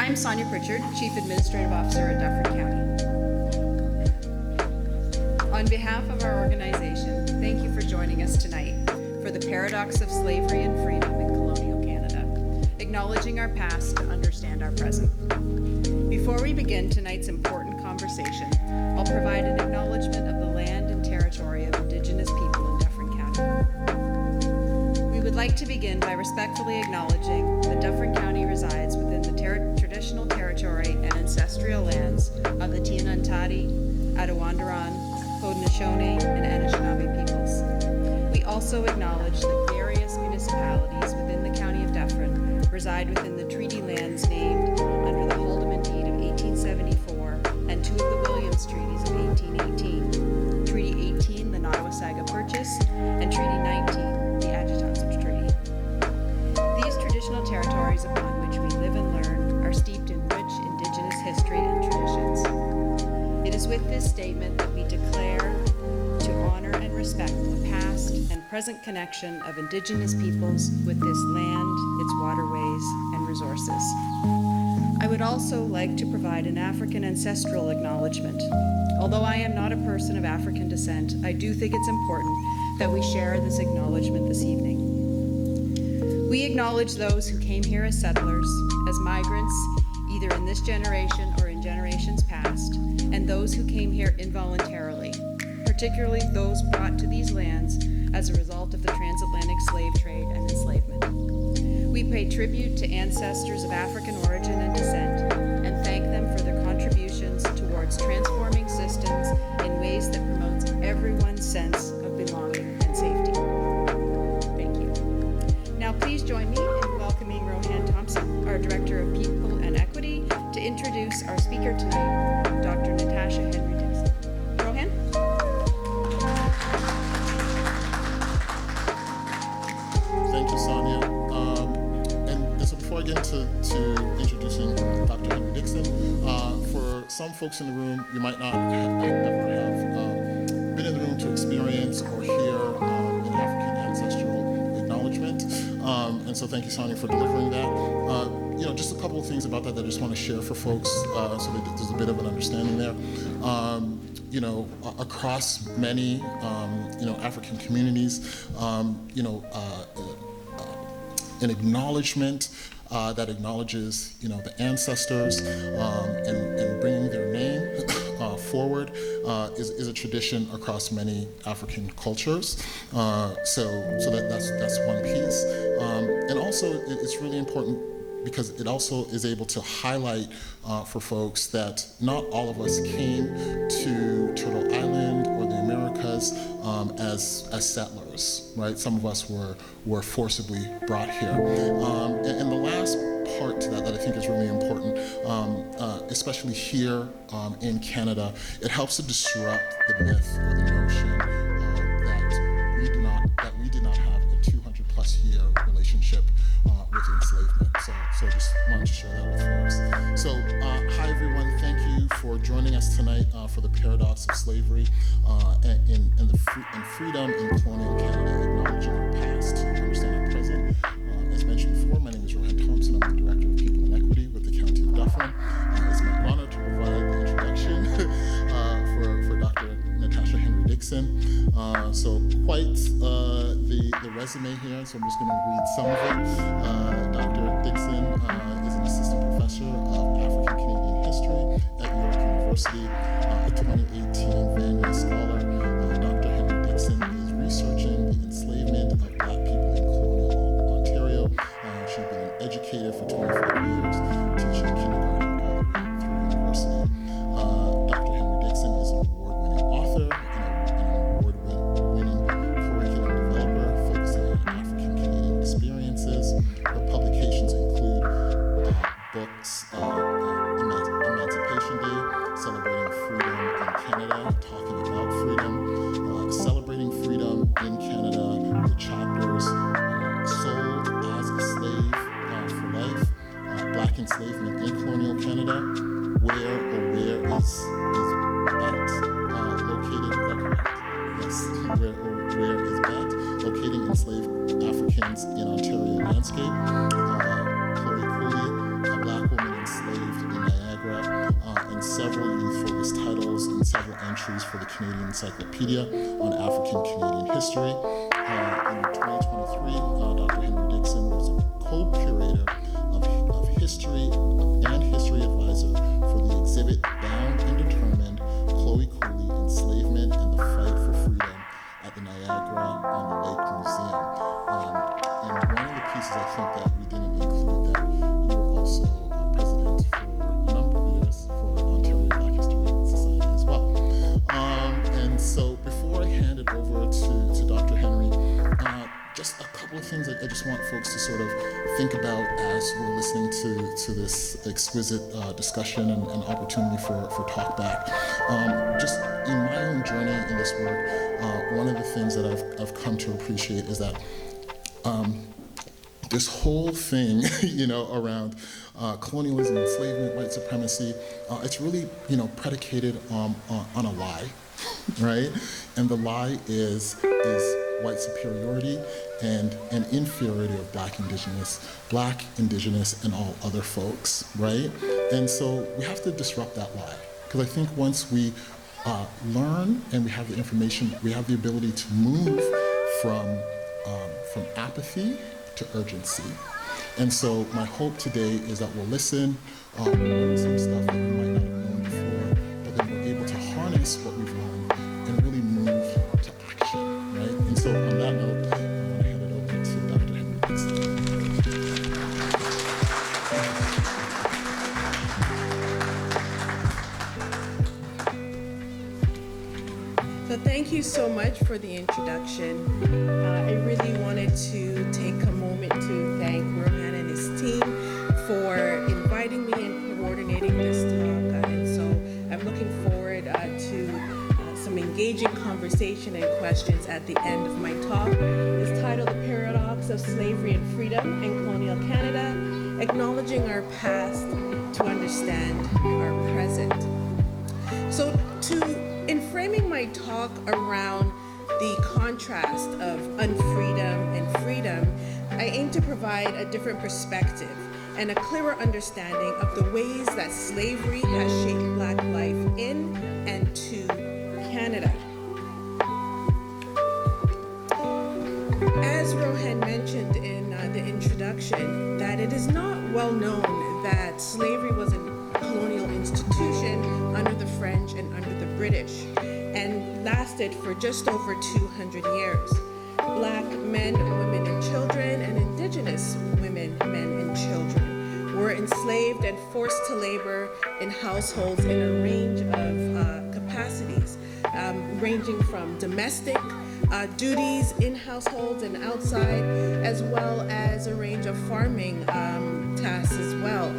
I'm Sonia Pritchard, Chief Administrative Officer at Dufferin County. On behalf of our organization, thank you for joining us tonight for the Paradox of Slavery and Freedom in Colonial Canada, acknowledging our past to understand our present. Before we begin tonight's important conversation, I'll provide an acknowledgement of the land and territory of Indigenous people in Dufferin County. We would like to begin by respectfully acknowledging that Dufferin County resides within the traditional territory and ancestral lands of the Tianantati, Attawandaron, Haudenosaunee, and Anishinaabe peoples. We also acknowledge that various municipalities within the County of Dufferin reside within the treaty lands named under the Haldimand Deed of 1874 and two of the Williams Treaties of 1818, Treaty 18, the Nottawasaga Purchase, and Treaty 19, the Adjutancy Treaty. These traditional territories upon which we live and learn are steeped in rich Indigenous history and traditions. It is with this statement that we declare to honor and respect the past and present connection of Indigenous peoples with this land, its waterways, and resources. I would also like to provide an African ancestral acknowledgement. Although I am not a person of African descent, I do think it's important that we share this acknowledgement this evening. We acknowledge those who came here as settlers, as migrants, either in this generation or in generations past, and those who came here involuntarily, particularly those brought to these lands as a result of the transatlantic slave trade and enslavement. We pay tribute to ancestors of African origin and descent and thank them for their contributions towards transforming systems in ways that promotes everyone's sense of belonging and safety. Thank you. Now please join me in welcoming Rohan Thompson, our Director of People and Equity, to introduce our speaker tonight, Dr. Natasha Henry-Dixon. Rohan? Thank you, Sonia. And so before I get into introducing Dr. Henry-Dixon, for some folks in the room, you might not have never have been in the room to experience or hear an African ancestral acknowledgement. And so thank you, Sonia, for delivering that. Just a couple of things about that I just want to share for folks so that there's a bit of an understanding there. Across many, African communities, an acknowledgement that acknowledges, the ancestors and bringing their name forward is a tradition across many African cultures. So that's one piece. And also, it's really important because it also is able to highlight for folks that not all of us came to Turtle Island or the Americas as settlers, right? Some of us were forcibly brought here. And the last part to that I think is really important, especially here in Canada, it helps to disrupt the myth or the notion that we did not have a 200+ year relationship with enslavement. So I just wanted to share that with folks. So hi everyone, thank you for joining us tonight for the Paradox of Slavery and Freedom in Colonial Canada, acknowledging our past to understand our present. As mentioned before, my name is Rohan Thompson. I'm the Director of People and Equity with the County of Dufferin. It's my honor to provide the introduction for Dr. Natasha Henry-Dixon. So quite the resume here, so I'm just going to read some of it. Dr. Dixon is an assistant professor of African Canadian history at York University, a 2018 Vanier Scholar. Dr. Henry-Dixon is researching the enslavement of Black people in colonial Ontario. She's been an educator for 25 years, teaching kindergarten all the way through university. Dr. Henry-Dixon is an award-winning author and an award-winning curriculum developer focusing on African Canadian experiences. Her publications include books, Emancipation Day, Celebrating Freedom in Canada, Talking About Freedom, Celebrating Freedom in Canada, the chapters Sold as a Slave for Life, Black Enslavement in Colonial Canada, Where is Bet located, yes, where is Bet, locating enslaved Africans in Ontario landscape, Chloe Cooley, a Black woman enslaved several entries for the Canadian Encyclopedia on African Canadian history. In 2023, Dr. Henry-Dixon was a co-curator of history and history advisor for the exhibit Bound and Determined, Chloe Cooley, Enslavement and the Fight for Freedom at the Niagara-on-the-Lake Museum. And one of the pieces I think that we didn't include, that you were also president for a number of years for Ontario Black History Society as well. And so before I hand it over to Dr. Henry, just a couple of things that I just want folks to sort of think about as we're listening to this exquisite discussion and opportunity for talkback. Just in my own journey in this work, one of the things that I've come to appreciate is that this whole thing, around colonialism, enslavement, white supremacy, it's really, predicated on a lie, right? And the lie is white superiority and inferiority of Black, Indigenous, and all other folks, right? And so we have to disrupt that lie, because I think once we learn and we have the information, we have the ability to move from apathy to urgency. And so my hope today is that we'll listen, we'll learn some stuff that we might not have known before, but then we're able to harness what we've learned and really move to action, right? And so on that note, I want to hand it over to Dr. Henry-Dixon. So thank you so much for the introduction. I really wanted to take a moment to thank Rohan and his team for inviting me and coordinating this talk. And so I'm looking forward to some engaging conversation and questions at the end of my talk. It's titled The Paradox of Slavery and Freedom in Colonial Canada, Acknowledging Our Past to Understand Our Present. So in framing my talk around the contrast of unfreedom and freedom, I aim to provide a different perspective and a clearer understanding of the ways that slavery has shaped Black life in and to Canada. As Rohan mentioned in the introduction, that it is not well known that slavery was a colonial institution under the French and under the British, and lasted for just over 200 years. Black men, women, and children, and Indigenous women, men, and children were enslaved and forced to labor in households in a range of capacities, ranging from domestic duties in households and outside, as well as a range of farming tasks as well,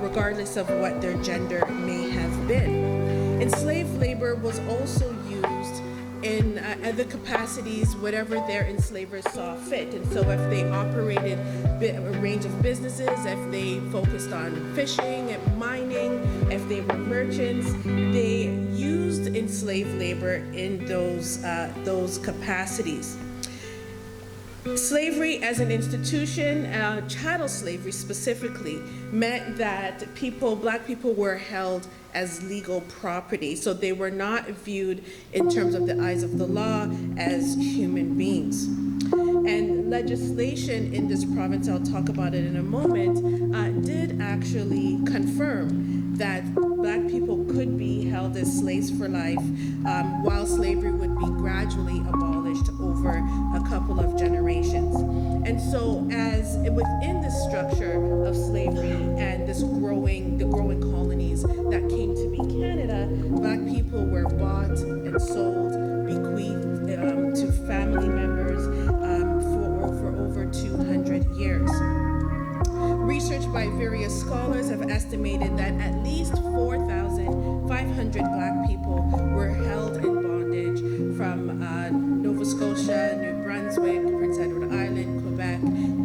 regardless of what their gender may have been. Enslaved labor was also used in other capacities, whatever their enslavers saw fit. And so if they operated a range of businesses, if they focused on fishing and mining, if they were merchants, they used enslaved labor in those capacities. Slavery as an institution, chattel slavery specifically, meant that Black people were held as legal property. So they were not viewed in terms of the eyes of the law as human beings. And legislation in this province, I'll talk about it in a moment, did actually confirm that Black people could be held as slaves for life, while slavery would be gradually abolished over a couple of generations. And so as within the structure of slavery and the growing colonies that came to be Canada, Black people were bought and sold, bequeathed to family members for over 200 years. Research by various scholars have estimated that at least 4,500 Black people were held in bondage from Nova Scotia, New Brunswick, Prince Edward Island, Quebec,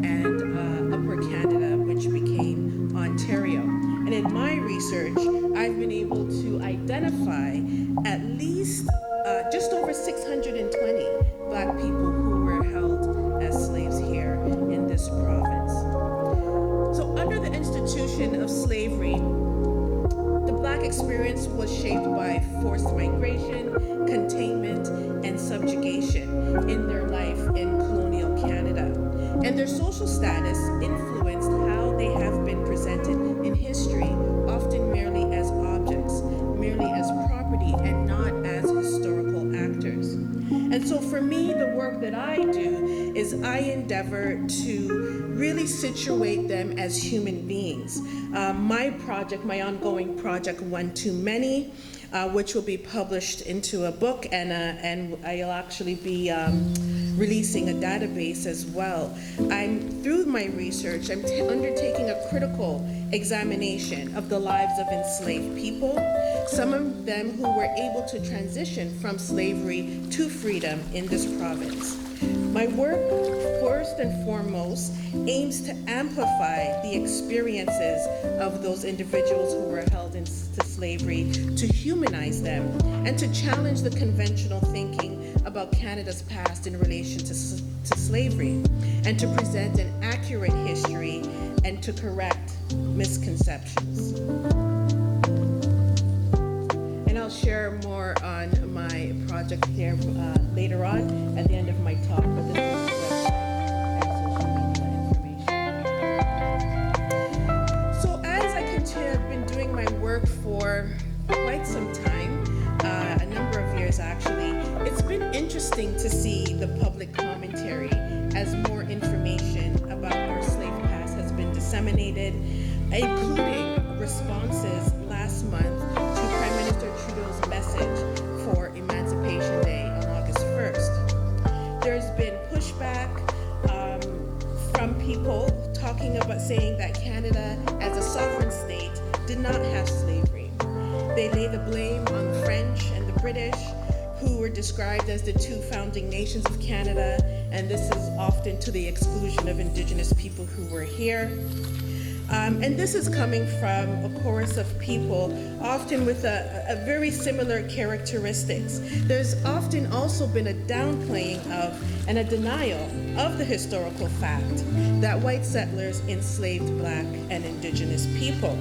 and Upper Canada, which became Ontario. And in my research, I've been able to identify at least just over 620 Black people who were held as slaves here in this province. So under the institution of slavery, the Black Black experience was shaped by forced migration, containment, and subjugation in their life in colonial Canada. And their social status influenced how they have been presented in history, often merely as objects, merely as property, and not as historical actors. And so for me, the work that I do is I endeavor to really situate them as human beings. My project, my ongoing project, One Too Many, which will be published into a book, and I'll actually be releasing a database as well. Through my research, I'm undertaking a critical examination of the lives of enslaved people, some of them who were able to transition from slavery to freedom in this province. My work, first and foremost, aims to amplify the experiences of those individuals who were held into slavery, to humanize them, and to challenge the conventional thinking about Canada's past in relation to slavery, and to present an accurate history and to correct misconceptions. And I'll share more on my project here later on at the end of my talk, but this is the website and social media information. So as I continue, I've been doing my work for quite some time, a number of years actually. It's been interesting to see the public commentary as more information about our slave past has been disseminated, including responses last month to Prime Minister Trudeau's message for Emancipation Day on August 1st. There's been pushback from people talking about saying that Canada, as a sovereign state, did not have slavery. They lay the blame on the French and the British, who were described as the two founding nations of Canada, and this is often to the exclusion of Indigenous people who were here. And this is coming from a chorus of people, often with a very similar characteristics. There's often also been a downplaying of and a denial of the historical fact that white settlers enslaved Black and Indigenous people.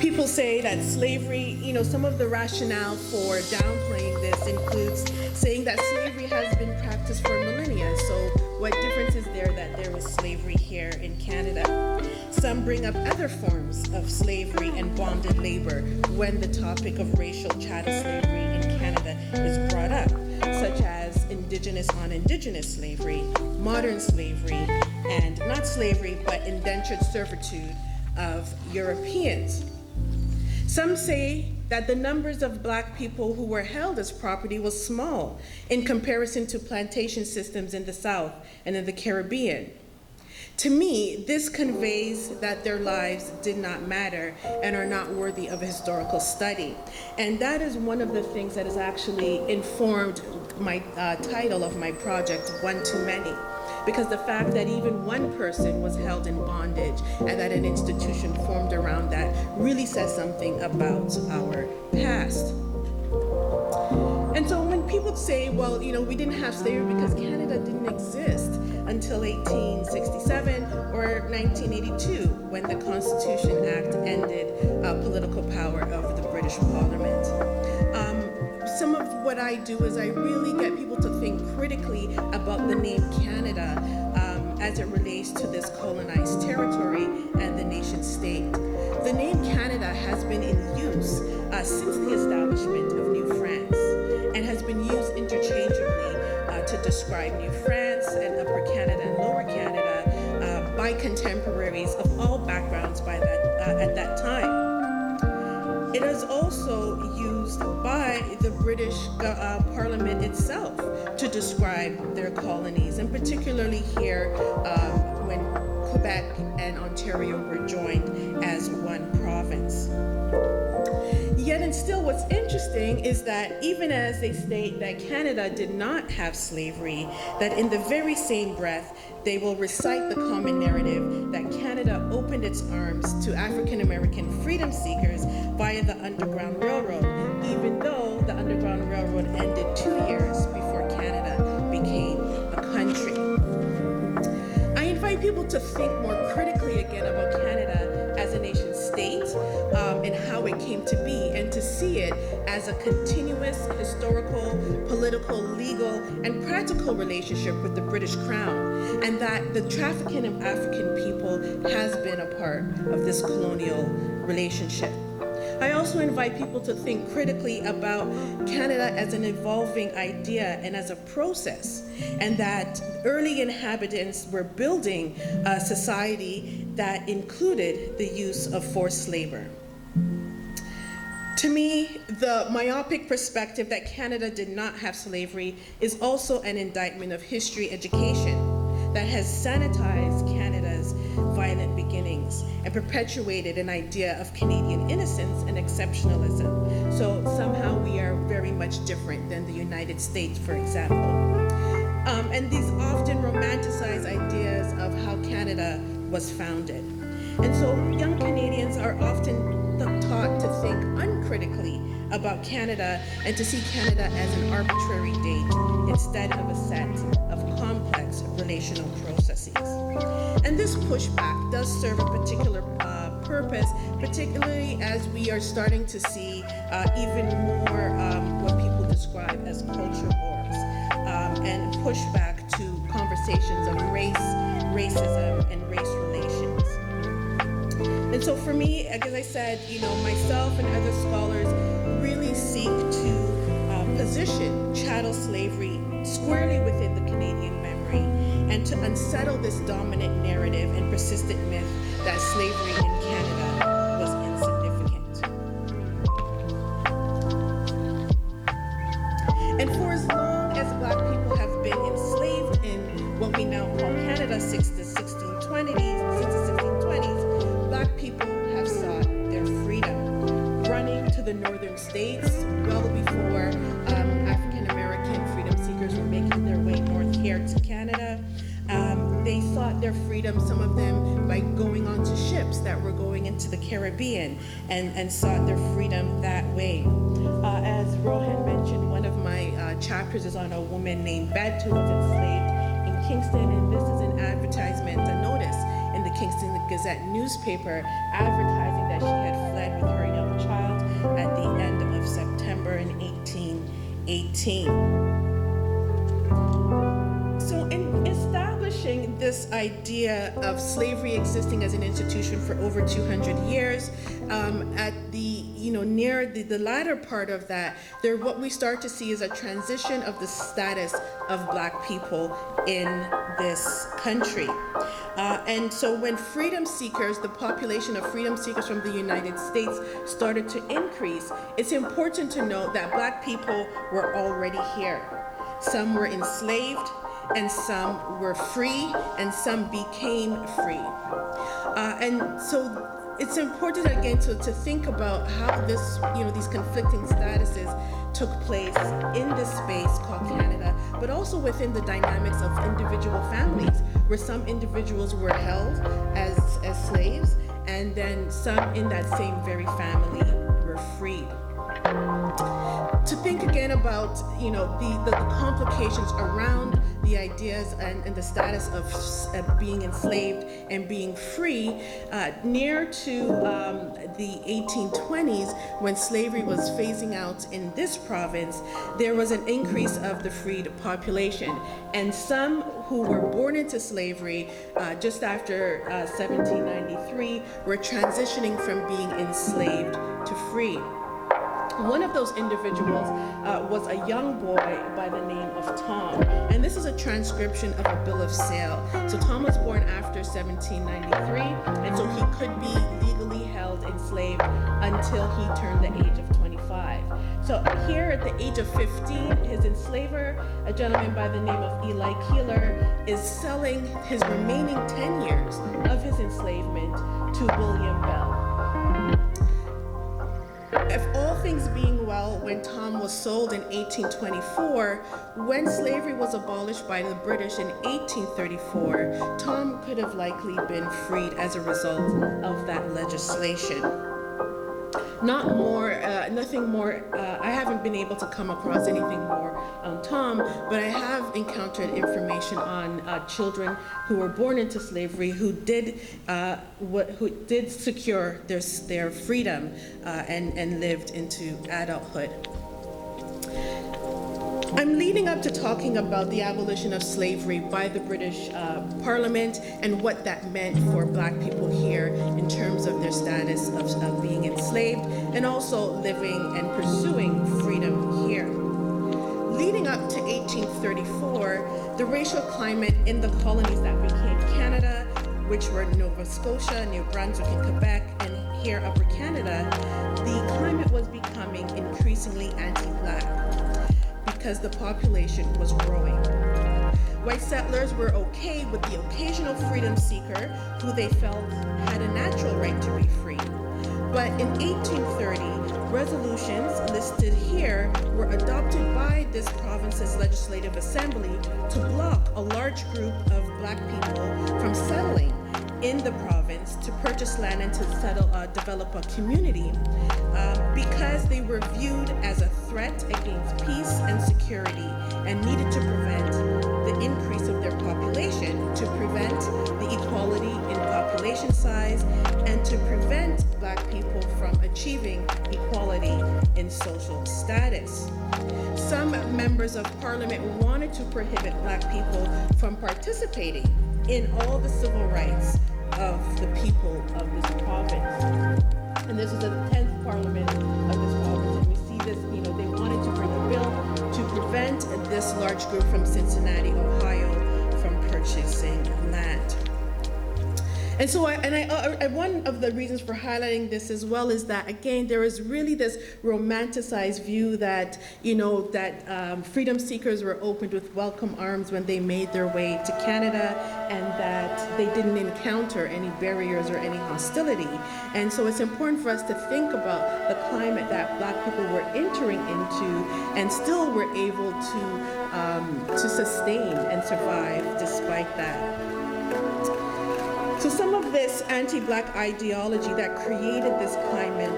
People say that slavery, some of the rationale for downplaying this includes saying that slavery has been practiced for millennia. So what difference is there that there was slavery here in Canada? Some bring up other forms of slavery and bonded labor when the topic of racial chattel slavery in Canada is brought up, such as Indigenous on Indigenous slavery, modern slavery, and not slavery, but indentured servitude of Europeans. Some say that the numbers of Black people who were held as property was small in comparison to plantation systems in the South and in the Caribbean. To me, this conveys that their lives did not matter and are not worthy of a historical study. And that is one of the things that has actually informed my title of my project, One Too Many. Because the fact that even one person was held in bondage and that an institution formed around that really says something about our past. And so when people say, well, we didn't have slavery because Canada didn't exist until 1867 or 1982, when the Constitution Act ended political power of the British Parliament. Some of what I do is I really get people to think critically about the name Canada as it relates to this colonized territory and the nation state. The name Canada has been in use since the establishment of New France and has been used interchangeably to describe New France and Upper Canada and Lower Canada by contemporaries of all backgrounds at that time. It is also used by the British Parliament itself to describe their colonies, and particularly here when Quebec and Ontario were joined as one province. Yet and still, what's interesting is that even as they state that Canada did not have slavery, that in the very same breath, they will recite the common narrative that Canada opened its arms to African American freedom seekers via the Underground Railroad, even though the Underground Railroad ended 2 years before Canada became a country. I invite people to think more critically again about Canada as a nation state and how it came came to be and to see it as a continuous historical, political, legal, and practical relationship with the British Crown, and that the trafficking of African people has been a part of this colonial relationship. I also invite people to think critically about Canada as an evolving idea and as a process, and that early inhabitants were building a society that included the use of forced labor. To me, the myopic perspective that Canada did not have slavery is also an indictment of history education that has sanitized Canada's violent beginnings and perpetuated an idea of Canadian innocence and exceptionalism. So somehow we are very much different than the United States, for example. And these often romanticize ideas of how Canada was founded. And so young Canadians are often taught to think uncritically about Canada and to see Canada as an arbitrary date instead of a set of complex relational processes. And this pushback does serve a particular purpose, particularly as we are starting to see even more what people describe as culture wars and pushback to conversations of race, racism, and race relations. And so for me, as I said, myself and other scholars really seek to position chattel slavery squarely within the Canadian memory and to unsettle this dominant narrative and persistent myth that slavery in Canada was insignificant. And for as long as Black people have been enslaved in what we now call Canada since the 1620s, Black people have sought their freedom, running to the northern states well before African-American freedom seekers were making their way north here to Canada. They sought their freedom, some of them by going onto ships that were going into the Caribbean and sought their freedom that way. As Rohan mentioned, one of my chapters is on a woman named Bette who was enslaved in Kingston, and this is an advertisement, a notice in the Kingston Gazette newspaper advertising that she had fled with her young child at the end of September in 1818. So in establishing this idea of slavery existing as an institution for over 200 years, at the near the latter part of that, what we start to see is a transition of the status of Black people in this country. And so when freedom seekers, the population of freedom seekers from the United States started to increase, it's important to note that Black people were already here. Some were enslaved, and some were free, and some became free. And so it's important again to think about how this, these conflicting statuses took place in this space called Canada, but also within the dynamics of individual families, where some individuals were held as slaves, and then some in that same very family were freed. To think again about, the complications around the ideas and the status of being enslaved and being free, near to the 1820s, when slavery was phasing out in this province, there was an increase of the freed population. And some who were born into slavery just after 1793 were transitioning from being enslaved to free. One of those individuals was a young boy by the name of Tom, and this is a transcription of a bill of sale. So Tom was born after 1793, and so he could be legally held enslaved until he turned the age of 25. So here at the age of 15, his enslaver, a gentleman by the name of Eli Keeler, is selling his remaining 10 years of his enslavement to William Bell. If all things being well, when Tom was sold in 1824, when slavery was abolished by the British in 1834, Tom could have likely been freed as a result of that legislation. Nothing more. I haven't been able to come across anything more on Tom, but I have encountered information on children who were born into slavery who did secure their freedom and lived into adulthood. I'm leading up to talking about the abolition of slavery by the British Parliament and what that meant for Black people here in terms of their status of being enslaved and also living and pursuing freedom here. Leading up to 1834, the racial climate in the colonies that became Canada, which were Nova Scotia, New Brunswick, and Quebec, and here Upper Canada, the climate was becoming increasingly anti-Black, because the population was growing. White settlers were okay with the occasional freedom seeker who they felt had a natural right to be free. But in 1830, resolutions listed here were adopted by this province's legislative assembly to block a large group of Black people from settling in the province to purchase land and to develop a community because they were viewed as a threat against peace and security and needed to prevent the increase of their population, to prevent the equality in population size, and to prevent Black people from achieving equality in social status. Some members of Parliament wanted to prohibit Black people from participating in all the civil rights of the people of this province. And this is the 10th Parliament of this province. And we see this, they wanted to bring a bill to prevent this large group from Cincinnati, Ohio, from purchasing land. And so, one of the reasons for highlighting this as well is that, again, there is really this romanticized view that, freedom seekers were opened with welcome arms when they made their way to Canada, and that they didn't encounter any barriers or any hostility. And so it's important for us to think about the climate that Black people were entering into and still were able to sustain and survive despite that. So some of this anti-Black ideology that created this climate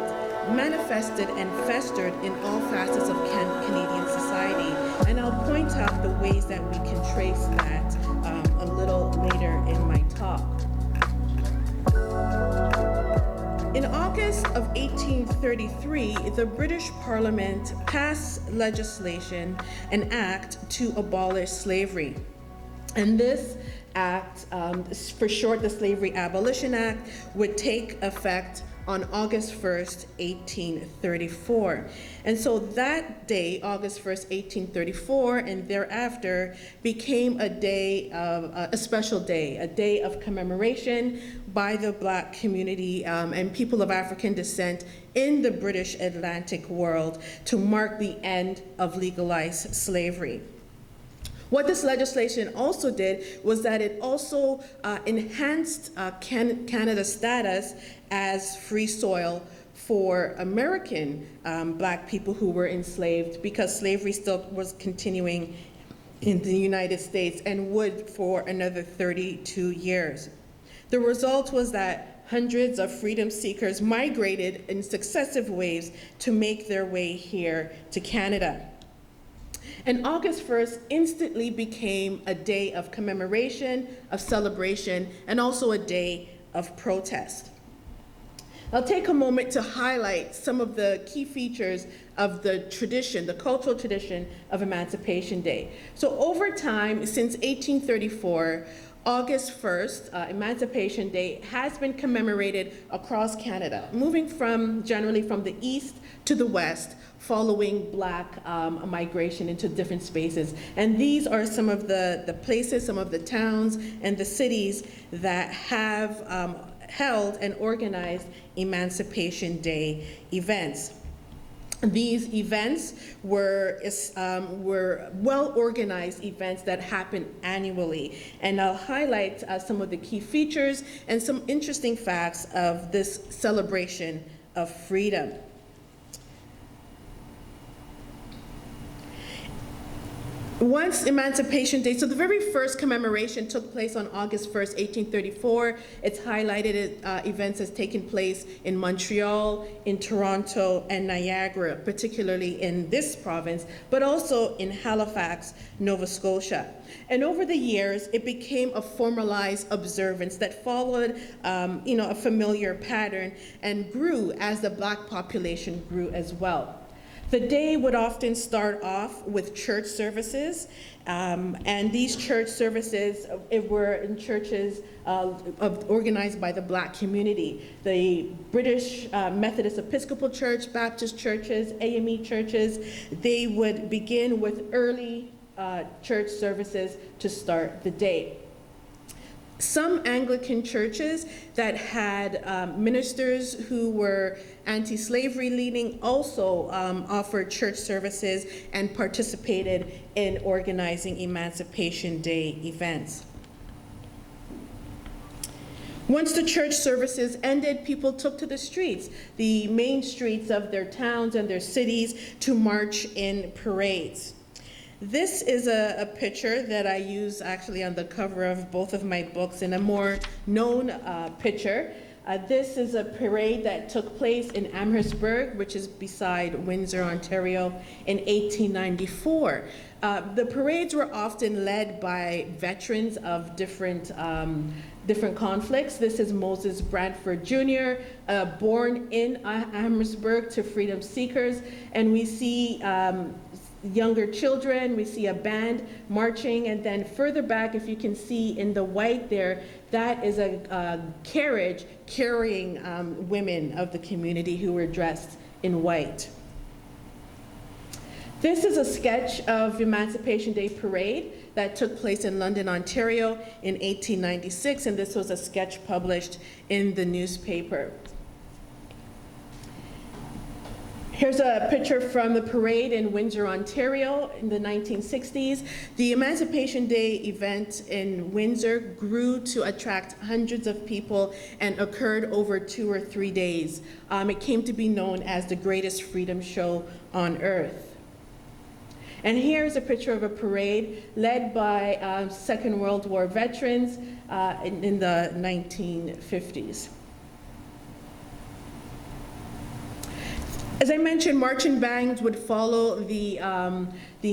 manifested and festered in all facets of Canadian society. And I'll point out the ways that we can trace that a little later in my talk. In August of 1833, the British Parliament passed legislation, an act to abolish slavery. And this act, for short, the Slavery Abolition Act, would take effect on August 1st, 1834. And so that day, August 1st, 1834, and thereafter became a special day, a day of commemoration by the Black community and people of African descent in the British Atlantic world to mark the end of legalized slavery. What this legislation also did was that it also enhanced Canada's status as free soil for American Black people who were enslaved, because slavery still was continuing in the United States and would for another 32 years. The result was that hundreds of freedom seekers migrated in successive waves to make their way here to Canada. And August 1st instantly became a day of commemoration, of celebration, and also a day of protest. I'll take a moment to highlight some of the key features of the tradition, the cultural tradition of Emancipation Day. So over time, since 1834, August 1st, Emancipation Day, has been commemorated across Canada, moving generally from the east to the west, following Black migration into different spaces. And these are some of the places, some of the towns and the cities that have held and organized Emancipation Day events. These events were well-organized events that happen annually. And I'll highlight some of the key features and some interesting facts of this celebration of freedom. Once Emancipation Day, so the very first commemoration took place on August 1st, 1834. It's highlighted events has taken place in Montreal, in Toronto, and Niagara, particularly in this province, but also in Halifax, Nova Scotia. And over the years, it became a formalized observance that followed, a familiar pattern and grew as the Black population grew as well. The day would often start off with church services, and these church services were in churches organized by the Black community. The British Methodist Episcopal Church, Baptist churches, AME churches, they would begin with early church services to start the day. Some Anglican churches that had ministers who were anti-slavery leaning also offered church services and participated in organizing Emancipation Day events. Once the church services ended, people took to the streets, the main streets of their towns and their cities, to march in parades. This is a picture that I use actually on the cover of both of my books, and a more known picture. This is a parade that took place in Amherstburg, which is beside Windsor, Ontario, in 1894. The parades were often led by veterans of different conflicts. This is Moses Bradford Jr., born in Amherstburg to freedom seekers, and we see younger children, we see a band marching, and then further back, if you can see in the white there, that is a carriage carrying women of the community who were dressed in white. This is a sketch of Emancipation Day Parade that took place in London, Ontario in 1896, and this was a sketch published in the newspaper. Here's a picture from the parade in Windsor, Ontario in the 1960s. The Emancipation Day event in Windsor grew to attract hundreds of people and occurred over 2 or 3 days. It came to be known as the greatest freedom show on earth. And here's a picture of a parade led by Second World War veterans in the 1950s. As I mentioned, marching bands would follow the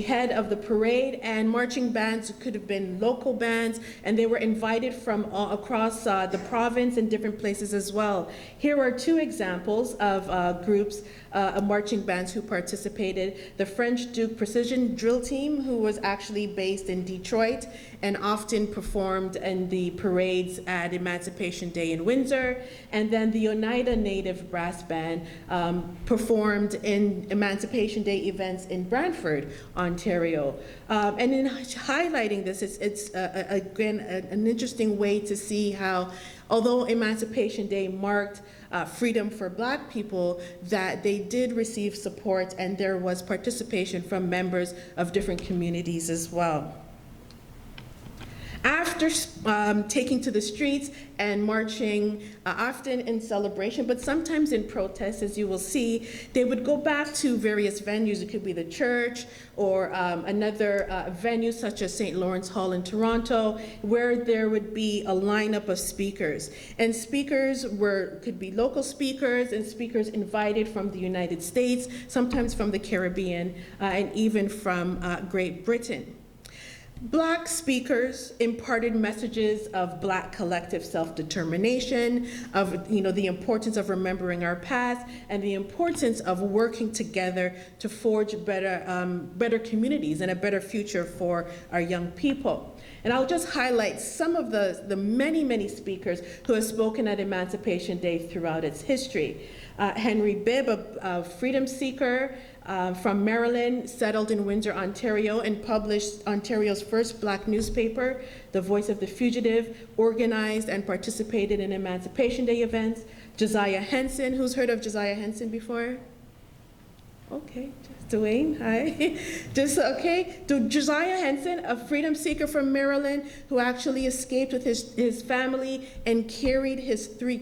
head of the parade, and marching bands could have been local bands, and they were invited from across the province and different places as well. Here are 2 examples of groups of marching bands who participated. The French Duke Precision Drill Team, who was actually based in Detroit and often performed in the parades at Emancipation Day in Windsor, and then the Oneida Native Brass Band performed in Emancipation Day events in Brantford, Ontario. And in highlighting this, it's again, an interesting way to see how, although Emancipation Day marked freedom for Black people, that they did receive support and there was participation from members of different communities as well. After taking to the streets and marching, often in celebration, but sometimes in protest, as you will see, they would go back to various venues. It could be the church or another venue such as St. Lawrence Hall in Toronto, where there would be a lineup of speakers. And speakers could be local speakers and speakers invited from the United States, sometimes from the Caribbean, and even from Great Britain. Black speakers imparted messages of Black collective self-determination, of the importance of remembering our past, and the importance of working together to forge better communities and a better future for our young people. And I'll just highlight some of the many, many speakers who have spoken at Emancipation Day throughout its history. Henry Bibb, a freedom seeker from Maryland, settled in Windsor, Ontario, and published Ontario's first Black newspaper, The Voice of the Fugitive, organized and participated in Emancipation Day events. Josiah Henson, who's heard of Josiah Henson before? Okay, Dwayne, hi. Josiah Henson, a freedom seeker from Maryland who actually escaped with his family and carried his three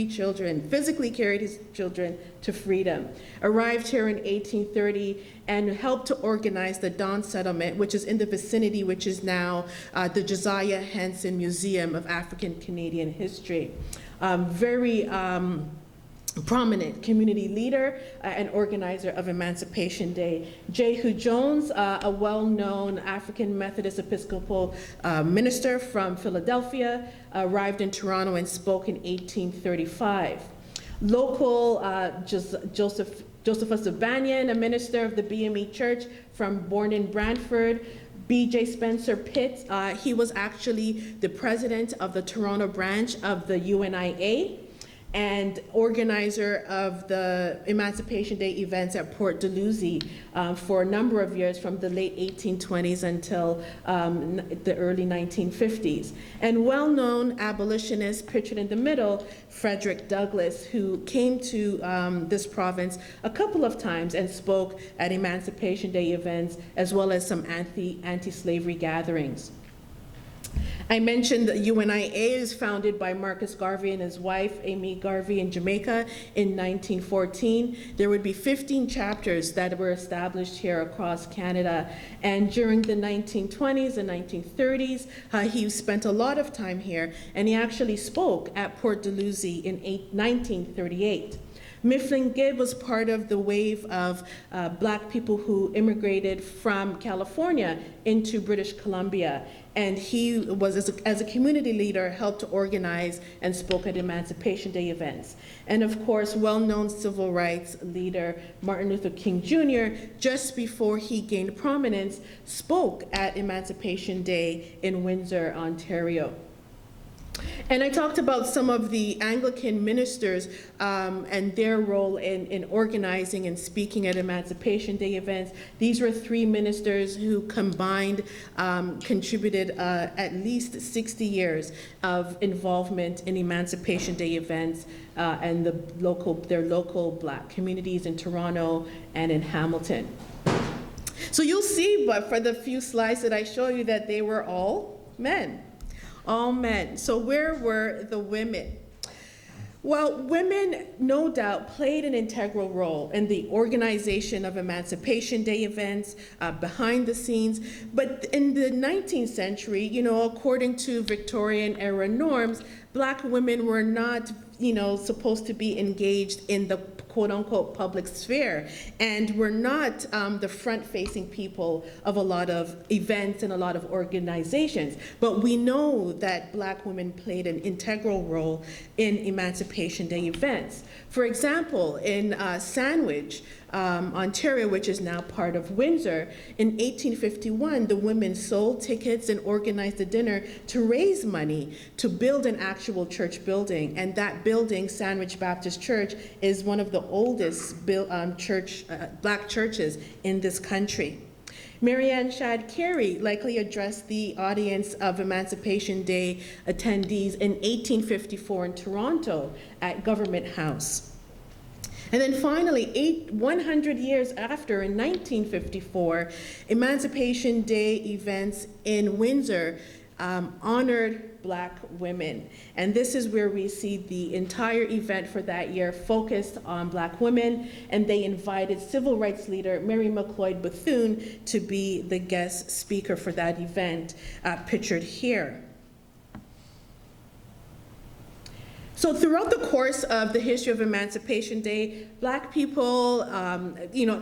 children, physically carried his children to freedom. Arrived here in 1830 and helped to organize the Don settlement, which is in the vicinity, which is now the Josiah Henson Museum of African Canadian History. Very prominent community leader and organizer of Emancipation Day. Jehu Jones, a well-known African Methodist Episcopal minister from Philadelphia, arrived in Toronto and spoke in 1835. Local Josephus Banyan, a minister of the BME Church born in Brantford. B.J. Spencer Pitt, he was actually the president of the Toronto branch of the UNIA and organizer of the Emancipation Day events at Port Dalhousie for a number of years, from the late 1820s until the early 1950s. And well-known abolitionist, pictured in the middle, Frederick Douglass, who came to this province a couple of times and spoke at Emancipation Day events, as well as some anti-slavery gatherings. I mentioned that UNIA is founded by Marcus Garvey and his wife, Amy Garvey, in Jamaica in 1914. There would be 15 chapters that were established here across Canada. And during the 1920s and 1930s, he spent a lot of time here, and he actually spoke at Port Dalhousie in 1938. Mifflin Gibb was part of the wave of Black people who immigrated from California into British Columbia. And he was, as a community leader, helped to organize and spoke at Emancipation Day events. And of course, well-known civil rights leader Martin Luther King Jr., just before he gained prominence, spoke at Emancipation Day in Windsor, Ontario. And I talked about some of the Anglican ministers and their role in organizing and speaking at Emancipation Day events. These were 3 ministers who combined contributed at least 60 years of involvement in Emancipation Day events and their local Black communities in Toronto and in Hamilton. So you'll see, but for the few slides that I show you, that they were all men. All men. So where were the women? Well, women, no doubt, played an integral role in the organization of Emancipation Day events, behind the scenes. But in the 19th century, according to Victorian era norms, Black women were not, supposed to be engaged in the quote-unquote public sphere, and were not the front-facing people of a lot of events and a lot of organizations. But we know that Black women played an integral role in Emancipation Day events. For example, in Sandwich, Ontario, which is now part of Windsor, in 1851, the women sold tickets and organized a dinner to raise money to build an actual church building. And that building, Sandwich Baptist Church, is one of the oldest Black churches in this country. Marianne Shad Carey likely addressed the audience of Emancipation Day attendees in 1854 in Toronto at Government House. And then finally, 100 years after, in 1954, Emancipation Day events in Windsor honored Black women. And this is where we see the entire event for that year focused on Black women, and they invited civil rights leader Mary McLeod Bethune to be the guest speaker for that event, pictured here. So throughout the course of the history of Emancipation Day, Black people,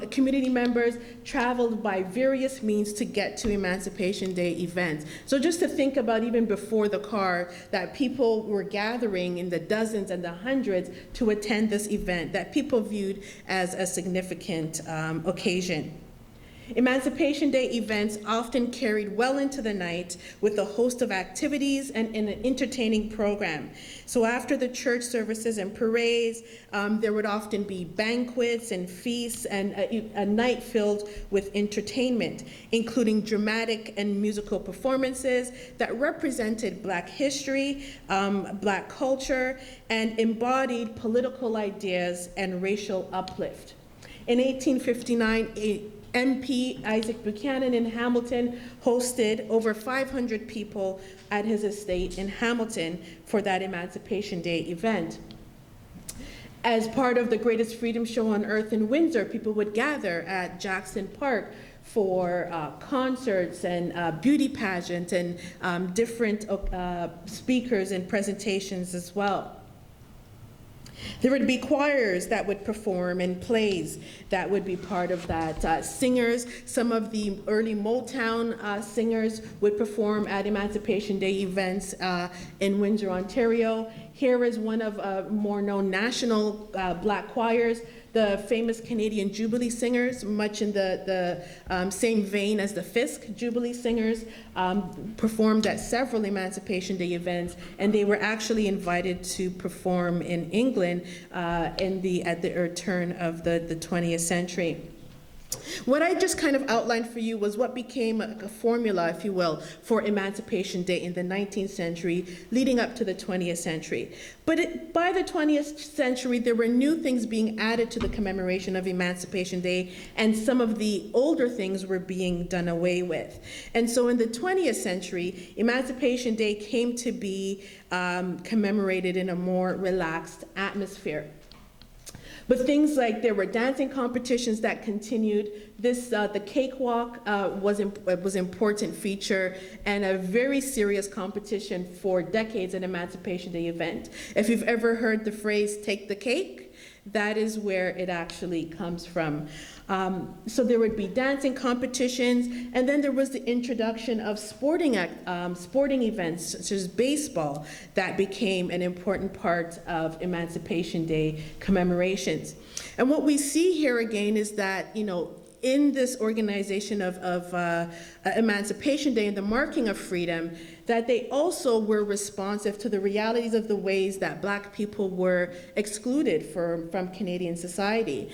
community members traveled by various means to get to Emancipation Day events. So just to think about, even before the car, that people were gathering in the dozens and the hundreds to attend this event that people viewed as a significant occasion. Emancipation Day events often carried well into the night with a host of activities and an entertaining program. So after the church services and parades, there would often be banquets and feasts and a night filled with entertainment, including dramatic and musical performances that represented Black history, Black culture, and embodied political ideas and racial uplift. In 1859, MP Isaac Buchanan in Hamilton hosted over 500 people at his estate in Hamilton for that Emancipation Day event. As part of the greatest freedom show on earth in Windsor, people would gather at Jackson Park for concerts and beauty pageants and different speakers and presentations as well. There would be choirs that would perform and plays that would be part of that. Singers, some of the early Motown singers would perform at Emancipation Day events in Windsor, Ontario. Here is one of more known national black choirs, the famous Canadian Jubilee Singers, much in the same vein as the Fisk Jubilee Singers, performed at several Emancipation Day events, and they were actually invited to perform in England at the turn of the 20th century. What I just kind of outlined for you was what became a formula, if you will, for Emancipation Day in the 19th century, leading up to the 20th century. But by the 20th century, there were new things being added to the commemoration of Emancipation Day, and some of the older things were being done away with. And so in the 20th century, Emancipation Day came to be commemorated in a more relaxed atmosphere. But things like there were dancing competitions that continued. The cakewalk was an important feature and a very serious competition for decades at Emancipation Day event. If you've ever heard the phrase "take the cake," that is where it actually comes from. So there would be dancing competitions, and then there was the introduction of sporting events such as baseball that became an important part of Emancipation Day commemorations. And what we see here again is that, in this organization of Emancipation Day and the marking of freedom, that they also were responsive to the realities of the ways that Black people were excluded from Canadian society.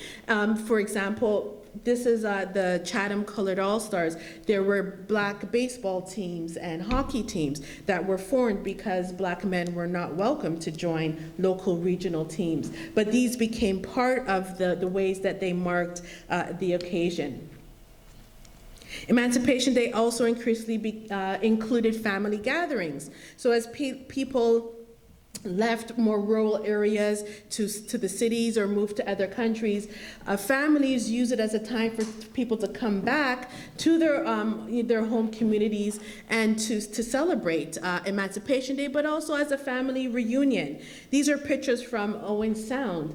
For example, this is the Chatham Colored All-Stars. There were Black baseball teams and hockey teams that were formed because Black men were not welcome to join local regional teams. But these became part of the ways that they marked the occasion. Emancipation Day also increasingly included family gatherings. So as people left more rural areas to the cities or moved to other countries, families used it as a time for people to come back to their home communities and to celebrate Emancipation Day, but also as a family reunion. These are pictures from Owen Sound,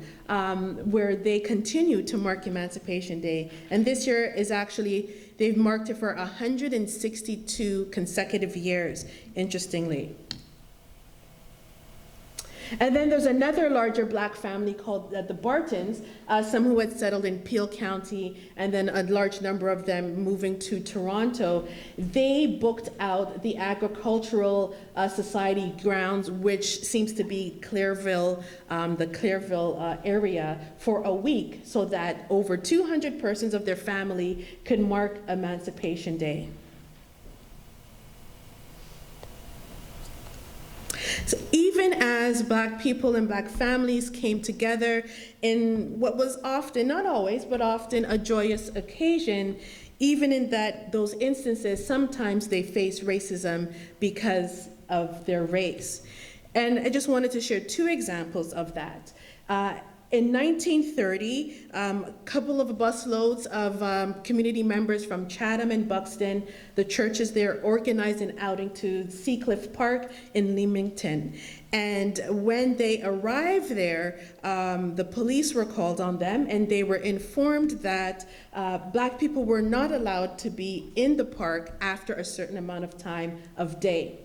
where they continue to mark Emancipation Day. And this year is actually, they've marked it for 162 consecutive years, interestingly. And then there's another larger Black family called the Bartons, some who had settled in Peel County, and then a large number of them moving to Toronto. They booked out the Agricultural Society grounds, which seems to be Clairville, the Clairville area, for a week, so that over 200 persons of their family could mark Emancipation Day. So even as Black people and Black families came together in what was often, not always, but often a joyous occasion, even in those instances, sometimes they faced racism because of their race. And I just wanted to share two examples of that. In 1930, a couple of busloads of community members from Chatham and Buxton, the churches there, organized an outing to Seacliff Park in Leamington. And when they arrived there, the police were called on them, and they were informed that Black people were not allowed to be in the park after a certain amount of time of day.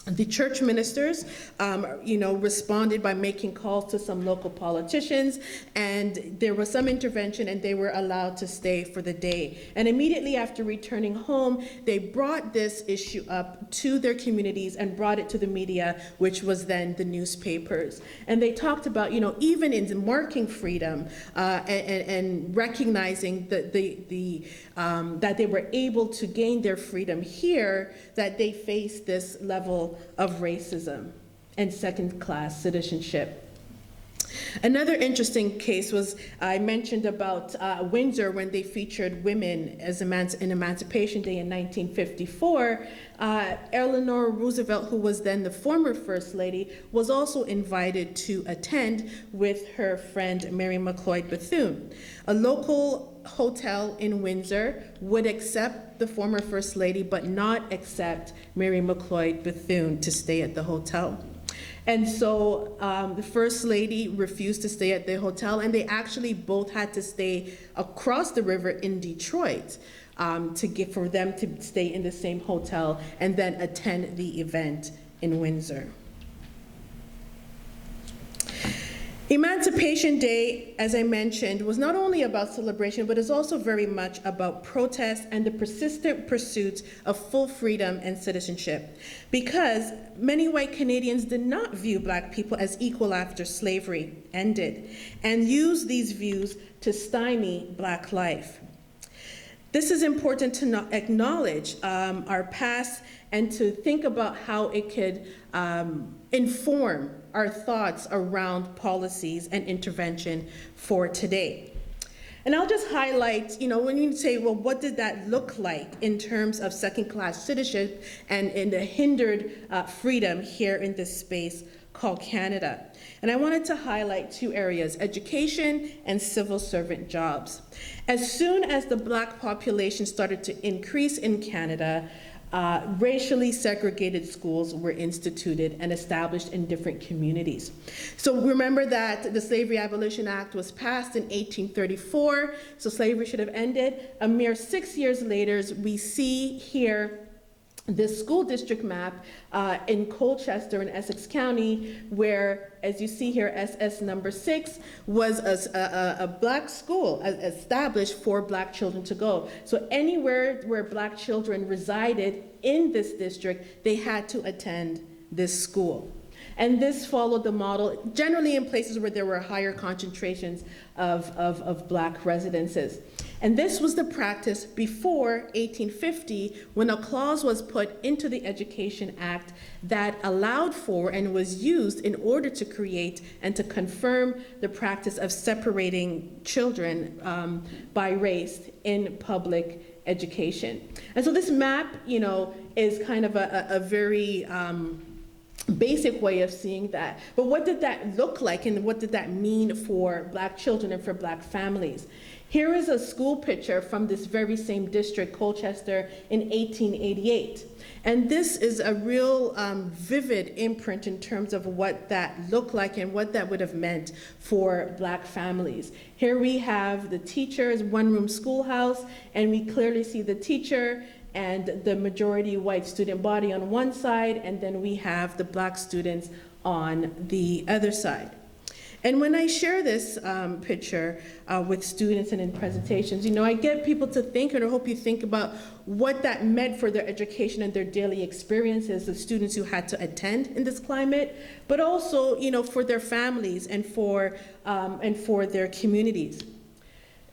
The church ministers, responded by making calls to some local politicians, and there was some intervention, and they were allowed to stay for the day. And immediately after returning home, they brought this issue up to their communities and brought it to the media, which was then the newspapers. And they talked about, even in marking freedom and recognizing that they were able to gain their freedom here, that they faced this level of racism and second-class citizenship. Another interesting case was, I mentioned about Windsor when they featured women as in Emancipation Day in 1954. Eleanor Roosevelt, who was then the former First Lady, was also invited to attend with her friend Mary McLeod Bethune. A local hotel in Windsor would accept the former First Lady but not accept Mary McLeod Bethune to stay at the hotel. And so the First Lady refused to stay at the hotel, and they actually both had to stay across the river in Detroit for them to stay in the same hotel and then attend the event in Windsor. Emancipation Day, as I mentioned, was not only about celebration, but is also very much about protest and the persistent pursuit of full freedom and citizenship, because many white Canadians did not view Black people as equal after slavery ended, and used these views to stymie Black life. This is important to acknowledge our past and to think about how it could inform our thoughts around policies and intervention for today. And I'll just highlight, when you say, well, what did that look like in terms of second-class citizenship and in the hindered freedom here in this space called Canada? And I wanted to highlight two areas: education and civil servant jobs. As soon as the Black population started to increase in Canada, racially segregated schools were instituted and established in different communities. So remember that the Slavery Abolition Act was passed in 1834, so slavery should have ended. A mere 6 years later, we see here this school district map in Colchester in Essex County, where, as you see here, SS number 6 was a Black school established for Black children to go. So anywhere where Black children resided in this district, they had to attend this school. And this followed the model, generally in places where there were higher concentrations of Black residences. And this was the practice before 1850, when a clause was put into the Education Act that allowed for and was used in order to create and to confirm the practice of separating children by race in public education. And so this map, is kind of a very basic way of seeing that. But what did that look like, and what did that mean for Black children and for Black families? Here is a school picture from this very same district, Colchester, in 1888. And this is a real vivid imprint in terms of what that looked like and what that would have meant for Black families. Here we have the teachers' one-room schoolhouse, and we clearly see the teacher and the majority white student body on one side, and then we have the Black students on the other side. And when I share this picture with students and in presentations, I get people to think, and I hope you think about what that meant for their education and their daily experiences, the students who had to attend in this climate, but also, for their families and for their communities.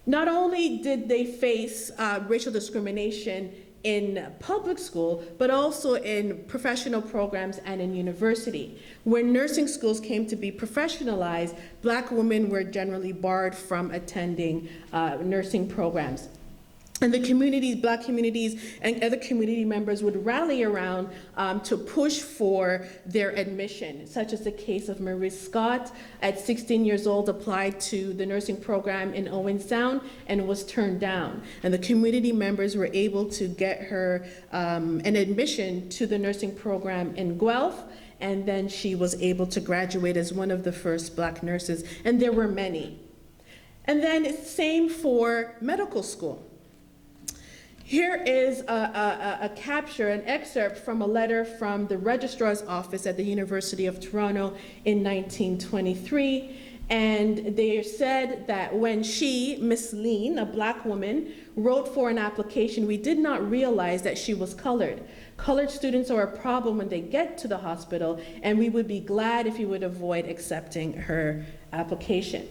Not only did they face racial discrimination in public school, but also in professional programs and in university. When nursing schools came to be professionalized, Black women were generally barred from attending nursing programs. And the communities, Black communities and other community members would rally around to push for their admission, such as the case of Marie Scott. At 16 years old, applied to the nursing program in Owen Sound and was turned down. And the community members were able to get her an admission to the nursing program in Guelph, and then she was able to graduate as one of the first Black nurses, and there were many. And then it's same for medical school. Here is a capture, an excerpt from a letter from the registrar's office at the University of Toronto in 1923. And they said that when she, Miss Lean, a Black woman, wrote for an application, we did not realize that she was colored. Colored students are a problem when they get to the hospital, and we would be glad if you would avoid accepting her application.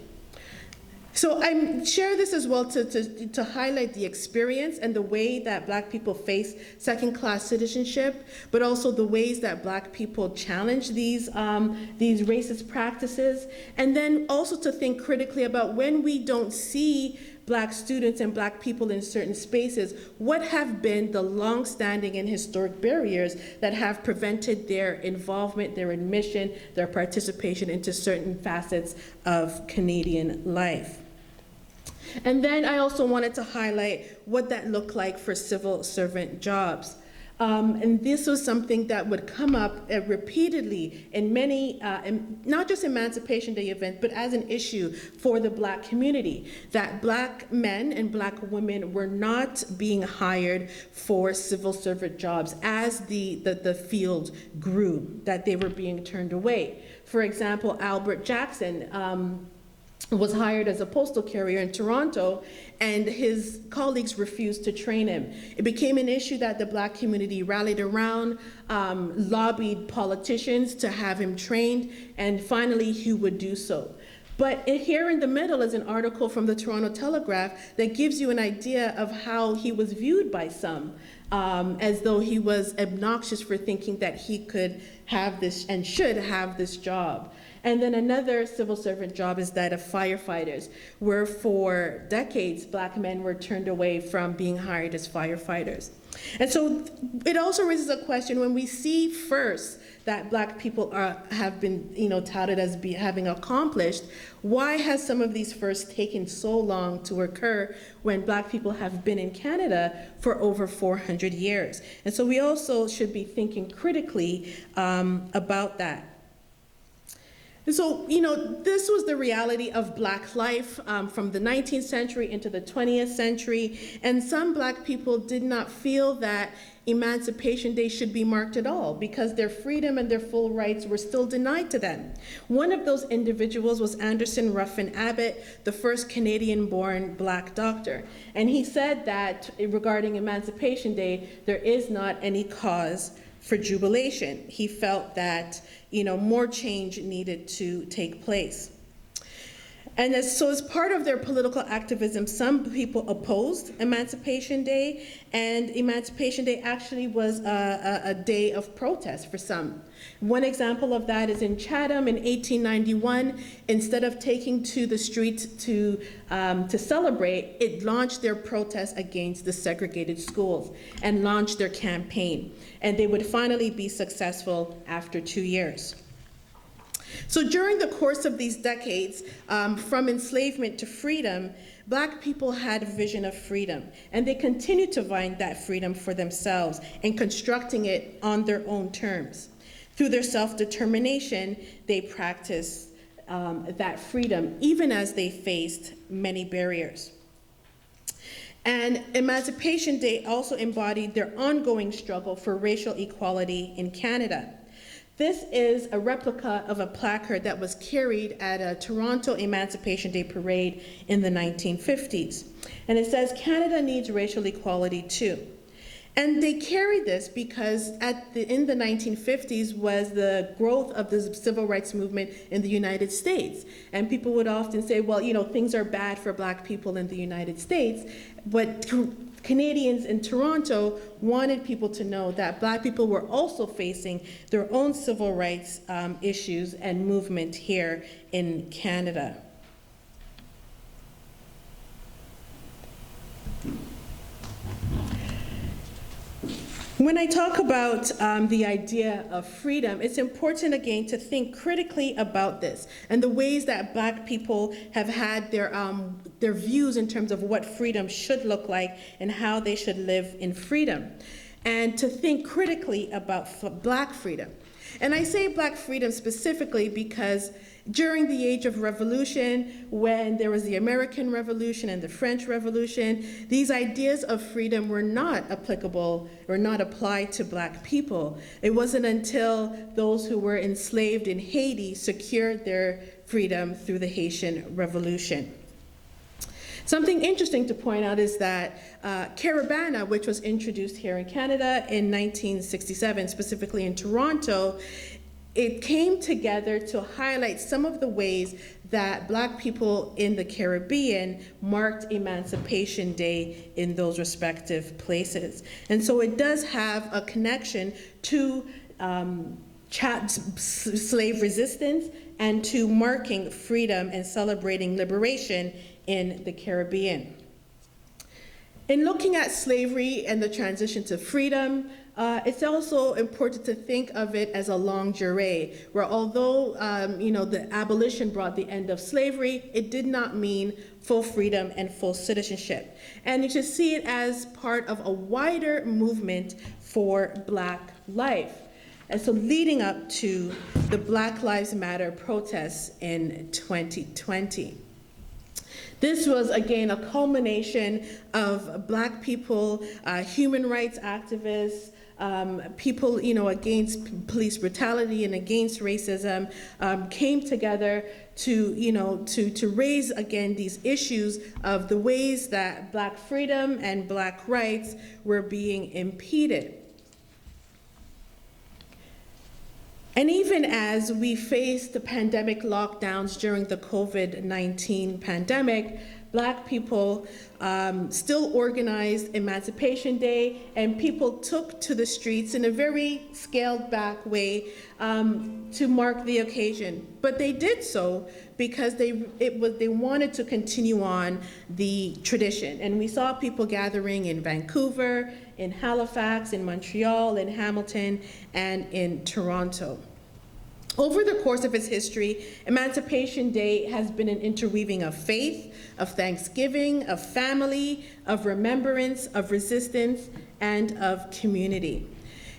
So I share this as well to highlight the experience and the way that Black people face second-class citizenship, but also the ways that Black people challenge these racist practices, and then also to think critically about when we don't see Black students and Black people in certain spaces, what have been the long-standing and historic barriers that have prevented their involvement, their admission, their participation into certain facets of Canadian life. And then I also wanted to highlight what that looked like for civil servant jobs. And this was something that would come up repeatedly in many, not just Emancipation Day events, but as an issue for the Black community, that Black men and Black women were not being hired for civil servant jobs as the field grew, that they were being turned away. For example, Albert Jackson, was hired as a postal carrier in Toronto, and his colleagues refused to train him. It became an issue that the Black community rallied around, lobbied politicians to have him trained, and finally he would do so. But here in the middle is an article from the Toronto Telegraph that gives you an idea of how he was viewed by some, as though he was obnoxious for thinking that he could have this and should have this job. And then another civil servant job is that of firefighters, where for decades, Black men were turned away from being hired as firefighters. And so it also raises a question when we see first that Black people have been touted as having accomplished, why has some of these firsts taken so long to occur when Black people have been in Canada for over 400 years? And so we also should be thinking critically about that. And so, this was the reality of Black life from the 19th century into the 20th century, and some Black people did not feel that Emancipation Day should be marked at all because their freedom and their full rights were still denied to them. One of those individuals was Anderson Ruffin Abbott, the first Canadian-born Black doctor, and he said that regarding Emancipation Day, there is not any cause for jubilation. He felt that more change needed to take place. And so as part of their political activism, some people opposed Emancipation Day, and Emancipation Day actually was a day of protest for some. One example of that is in Chatham in 1891. Instead of taking to the streets to celebrate, it launched their protest against the segregated schools and launched their campaign. And they would finally be successful after 2 years. So during the course of these decades, from enslavement to freedom, Black people had a vision of freedom, and they continued to find that freedom for themselves and constructing it on their own terms. Through their self-determination, they practiced that freedom, even as they faced many barriers. And Emancipation Day also embodied their ongoing struggle for racial equality in Canada. This is a replica of a placard that was carried at a Toronto Emancipation Day parade in the 1950s. And it says, "Canada needs racial equality too." And they carried this because in the 1950s was the growth of the civil rights movement in the United States. And people would often say, well, things are bad for Black people in the United States, but Canadians in Toronto wanted people to know that Black people were also facing their own civil rights issues and movement here in Canada. When I talk about the idea of freedom, it's important again to think critically about this and the ways that Black people have had their views in terms of what freedom should look like and how they should live in freedom, and to think critically about Black freedom. And I say Black freedom specifically because during the Age of Revolution, when there was the American Revolution and the French Revolution, these ideas of freedom were not applicable or not applied to Black people. It wasn't until those who were enslaved in Haiti secured their freedom through the Haitian Revolution. Something interesting to point out is that Caribana, which was introduced here in Canada in 1967, specifically in Toronto, it came together to highlight some of the ways that Black people in the Caribbean marked Emancipation Day in those respective places. And so it does have a connection to slave resistance and to marking freedom and celebrating liberation in the Caribbean. In looking at slavery and the transition to freedom, it's also important to think of it as a longue durée, where although the abolition brought the end of slavery, it did not mean full freedom and full citizenship. And you should see it as part of a wider movement for Black life. And so leading up to the Black Lives Matter protests in 2020. This was, again, a culmination of Black people, human rights activists, people, against police brutality and against racism, came together to raise, again, these issues of the ways that Black freedom and Black rights were being impeded. And even as we faced the pandemic lockdowns during the COVID-19 pandemic, Black people still organized Emancipation Day, and people took to the streets in a very scaled back way to mark the occasion. But they did so because they wanted to continue on the tradition. And we saw people gathering in Vancouver, in Halifax, in Montreal, in Hamilton, and in Toronto. Over the course of its history, Emancipation Day has been an interweaving of faith, of thanksgiving, of family, of remembrance, of resistance, and of community.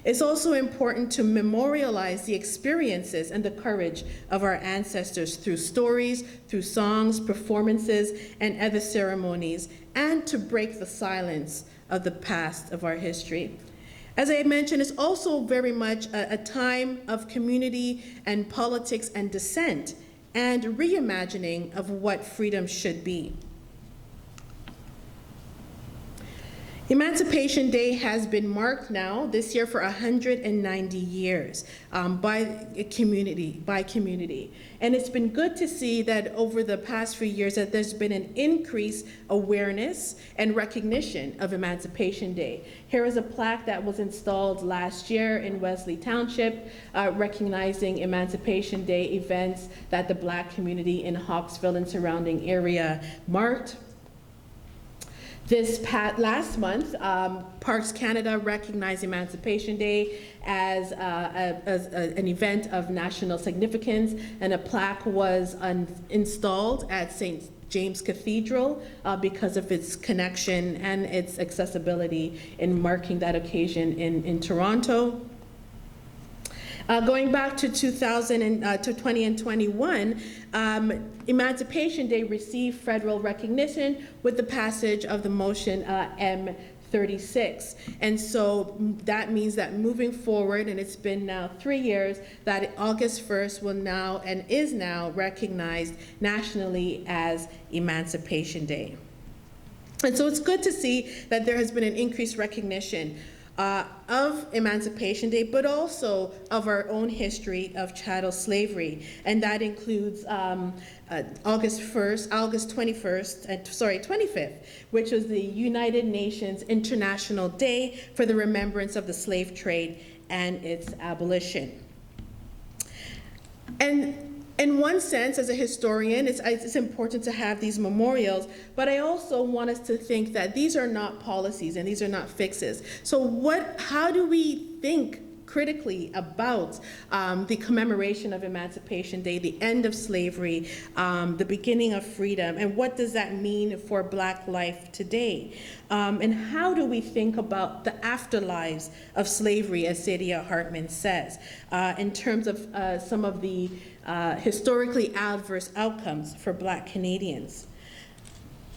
It's also important to memorialize the experiences and the courage of our ancestors through stories, through songs, performances, and other ceremonies, and to break the silence of the past of our history. As I mentioned, it's also very much a time of community and politics and dissent and reimagining of what freedom should be. Emancipation Day has been marked now this year for 190 years by community. And it's been good to see that over the past few years that there's been an increased awareness and recognition of Emancipation Day. Here is a plaque that was installed last year in Wesley Township, recognizing Emancipation Day events that the Black community in Hawkesville and surrounding area marked. Last month, Parks Canada recognized Emancipation Day as an event of national significance, and a plaque was installed at St. James Cathedral because of its connection and its accessibility in marking that occasion in Toronto. Going back to 2020 and 21, Emancipation Day received federal recognition with the passage of the motion M36. And so that means that moving forward, and it's been now 3 years, that August 1st will now and is now recognized nationally as Emancipation Day. And so it's good to see that there has been an increased recognition of Emancipation Day, but also of our own history of chattel slavery. And that includes August 25th, which was the United Nations International Day for the remembrance of the slave trade and its abolition. And in one sense, as a historian, it's important to have these memorials, but I also want us to think that these are not policies and these are not fixes. So how do we think critically about the commemoration of Emancipation Day, the end of slavery, the beginning of freedom, and what does that mean for Black life today? And how do we think about the afterlives of slavery, as Saidiya Hartman says, in terms of some of the historically adverse outcomes for Black Canadians?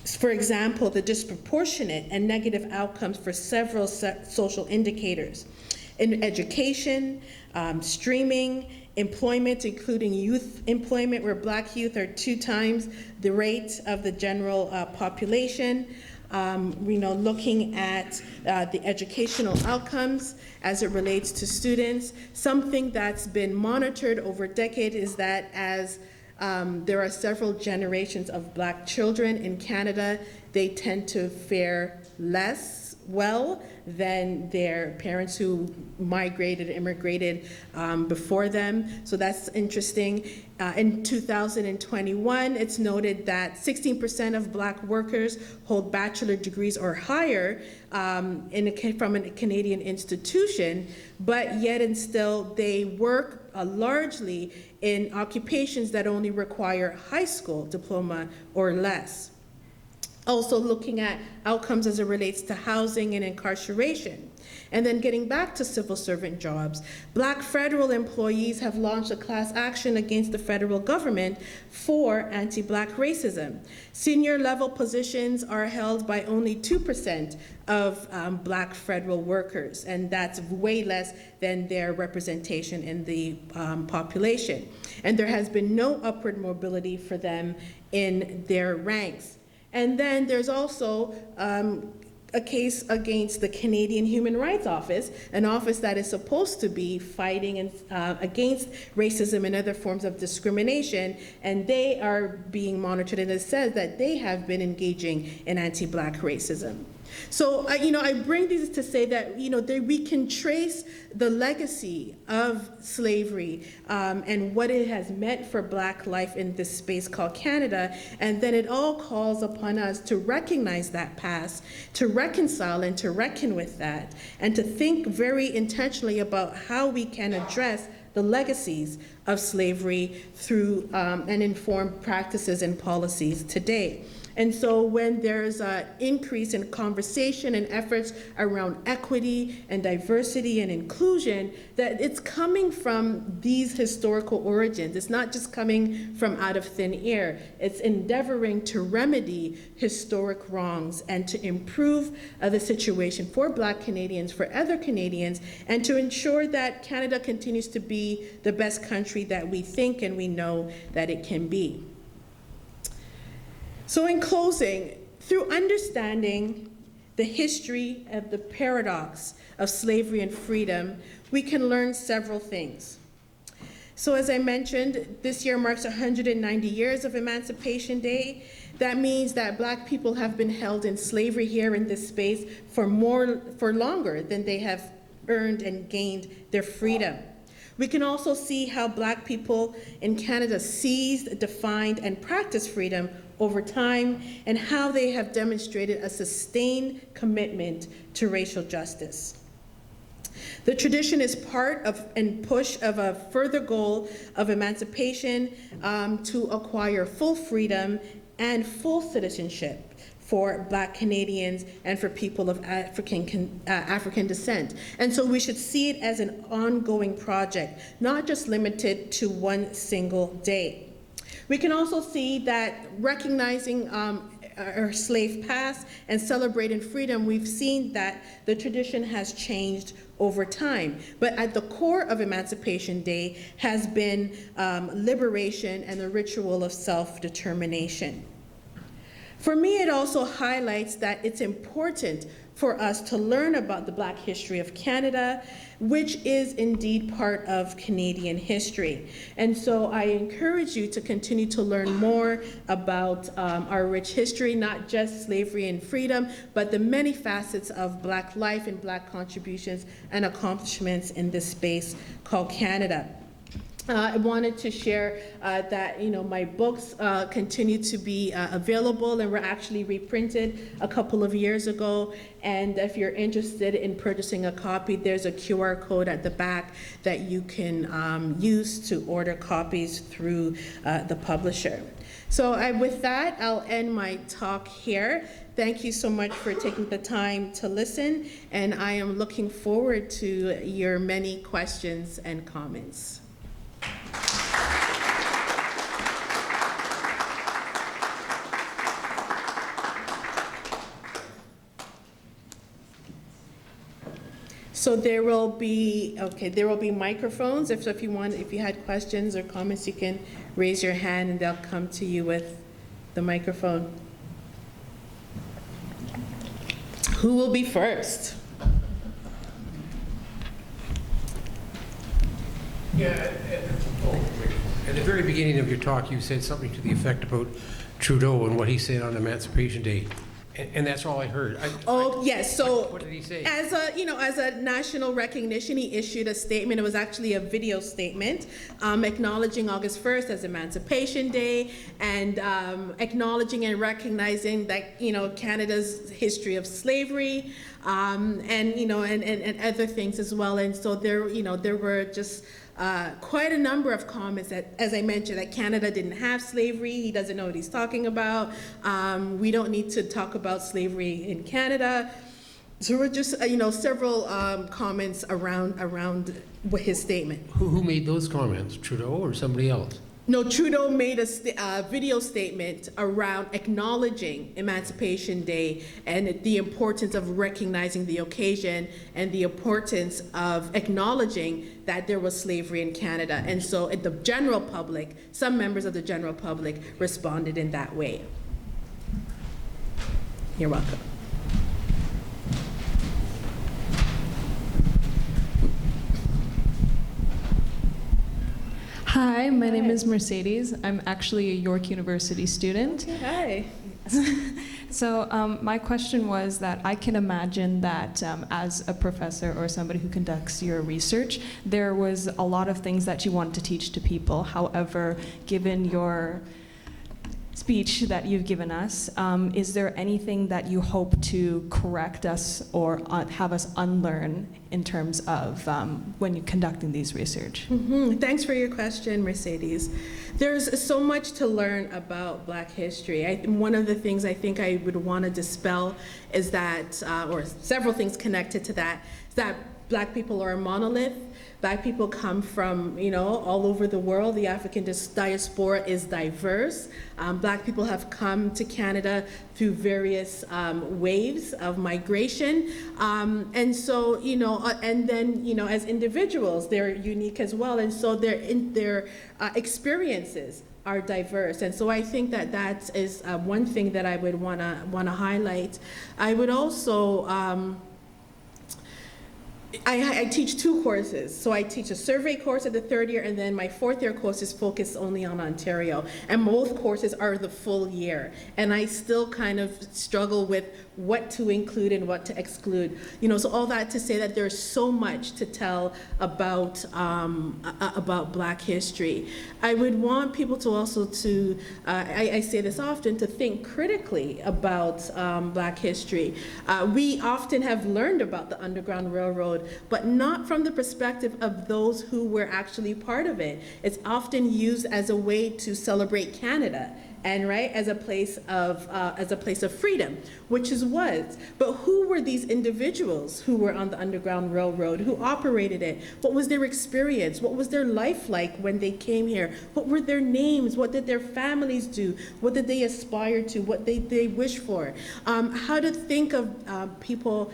For example, the disproportionate and negative outcomes for several social indicators. In education, streaming, employment, including youth employment, where Black youth are 2 times the rate of the general population, looking at the educational outcomes as it relates to students. Something that's been monitored over decades is that as there are several generations of Black children in Canada, they tend to fare less well than their parents who immigrated before them. So that's interesting. In 2021, it's noted that 16% of Black workers hold bachelor degrees or higher from a Canadian institution, but yet and still they work largely in occupations that only require high school diploma or less. Also looking at outcomes as it relates to housing and incarceration. And then getting back to civil servant jobs, Black federal employees have launched a class action against the federal government for anti-Black racism. Senior level positions are held by only 2% of Black federal workers, and that's way less than their representation in the population. And there has been no upward mobility for them in their ranks. And then there's also a case against the Canadian Human Rights Office, an office that is supposed to be fighting against racism and other forms of discrimination, and they are being monitored, and it says that they have been engaging in anti-Black racism. So, I bring these to say that, we can trace the legacy of slavery and what it has meant for Black life in this space called Canada, and then it all calls upon us to recognize that past, to reconcile and to reckon with that, and to think very intentionally about how we can address the legacies of slavery through and inform practices and policies today. And so when there's an increase in conversation and efforts around equity and diversity and inclusion, that it's coming from these historical origins. It's not just coming from out of thin air. It's endeavoring to remedy historic wrongs and to improve the situation for Black Canadians, for other Canadians, and to ensure that Canada continues to be the best country that we think and we know that it can be. So in closing, through understanding the history of the paradox of slavery and freedom, we can learn several things. So as I mentioned, this year marks 190 years of Emancipation Day. That means that Black people have been held in slavery here in this space for longer than they have earned and gained their freedom. We can also see how Black people in Canada seized, defined, and practiced freedom over time, and how they have demonstrated a sustained commitment to racial justice. The tradition is part of and push of a further goal of emancipation to acquire full freedom and full citizenship for Black Canadians and for people of African descent. And so we should see it as an ongoing project, not just limited to one single day. We can also see that recognizing our slave past and celebrating freedom, we've seen that the tradition has changed over time. But at the core of Emancipation Day has been liberation and the ritual of self-determination. For me, it also highlights that it's important for us to learn about the Black history of Canada, which is indeed part of Canadian history. And so I encourage you to continue to learn more about our rich history, not just slavery and freedom, but the many facets of Black life and Black contributions and accomplishments in this space called Canada. I wanted to share that my books continue to be available and were actually reprinted a couple of years ago. And if you're interested in purchasing a copy, there's a QR code at the back that you can use to order copies through the publisher. So with that, I'll end my talk here. Thank you so much for taking the time to listen, and I am looking forward to your many questions and comments. So there will be microphones. If you had questions or comments, you can raise your hand and they'll come to you with the microphone. Who will be first? Yeah, at the very beginning of your talk, you said something to the effect about Trudeau and what he said on Emancipation Day, and that's all I heard. Oh, yes, so. What did he say? As a national recognition, he issued a statement. It was actually a video statement acknowledging August 1st as Emancipation Day and acknowledging and recognizing that, Canada's history of slavery and other things as well. And so there were just quite a number of comments that, as I mentioned, that Canada didn't have slavery. He doesn't know what he's talking about. We don't need to talk about slavery in Canada. So we're just, several comments around his statement. Who made those comments, Trudeau or somebody else? No, Trudeau made a video statement around acknowledging Emancipation Day and the importance of recognizing the occasion and the importance of acknowledging that there was slavery in Canada. And so the general public, some members of the general public responded in that way. You're welcome. Hi, my name is Mercedes. I'm actually a York University student. Hi. So my question was that I can imagine that as a professor or somebody who conducts your research, there was a lot of things that you wanted to teach to people. However, given your speech that you've given us, is there anything that you hope to correct us or have us unlearn in terms of when you're conducting these research? Thanks for your question, Mercedes. There's so much to learn about Black history. One of the things I think I would want to dispel is that, or several things connected to that, is that Black people are a monolith. Black people come from, all over the world. The African diaspora is diverse. Black people have come to Canada through various waves of migration. And so, and then, as individuals, they're unique as well. And so their experiences are diverse. And so I think that is one thing that I would want to highlight. I would also, I teach two courses. So I teach a survey course at the third year, and then my fourth year course is focused only on Ontario. And both courses are the full year. And I still kind of struggle with what to include and what to exclude. So all that to say that there's so much to tell about Black history. I would want people to also I say this often, to think critically about Black history. We often have learned about the Underground Railroad, but not from the perspective of those who were actually part of it. It's often used as a way to celebrate Canada, and as a place of freedom, which is was. But who were these individuals who were on the Underground Railroad, who operated it? What was their experience? What was their life like when they came here? What were their names? What did their families do? What did they aspire to? What they wish for? How to think of people,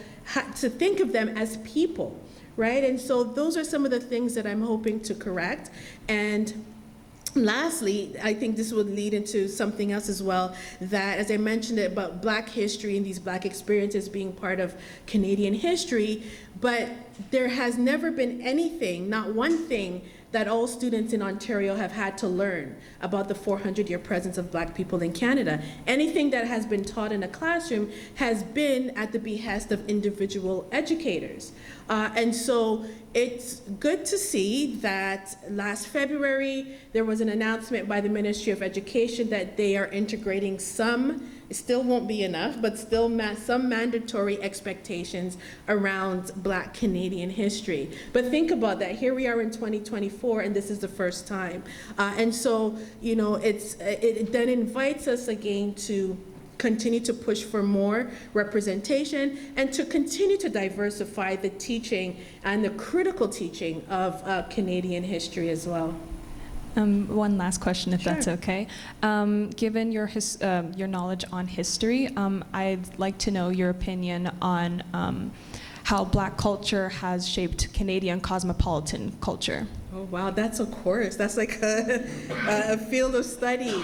to think of them as people, right? And so those are some of the things that I'm hoping to correct. And lastly, I think this would lead into something else as well, that as I mentioned it about Black history and these Black experiences being part of Canadian history, but there has never been anything, not one thing, that all students in Ontario have had to learn about the 400-year presence of Black people in Canada. Anything that has been taught in a classroom has been at the behest of individual educators. And so it's good to see that last February there was an announcement by the Ministry of Education that they are integrating some, it still won't be enough, but still some mandatory expectations around Black Canadian history. But think about that. Here we are in 2024, and this is the first time. And so, it then invites us again to continue to push for more representation and to continue to diversify the teaching and the critical teaching of Canadian history as well. One last question, if that's Sure. okay. Given your knowledge on history, I'd like to know your opinion on how Black culture has shaped Canadian cosmopolitan culture. Oh wow, that's a course. That's like a field of study.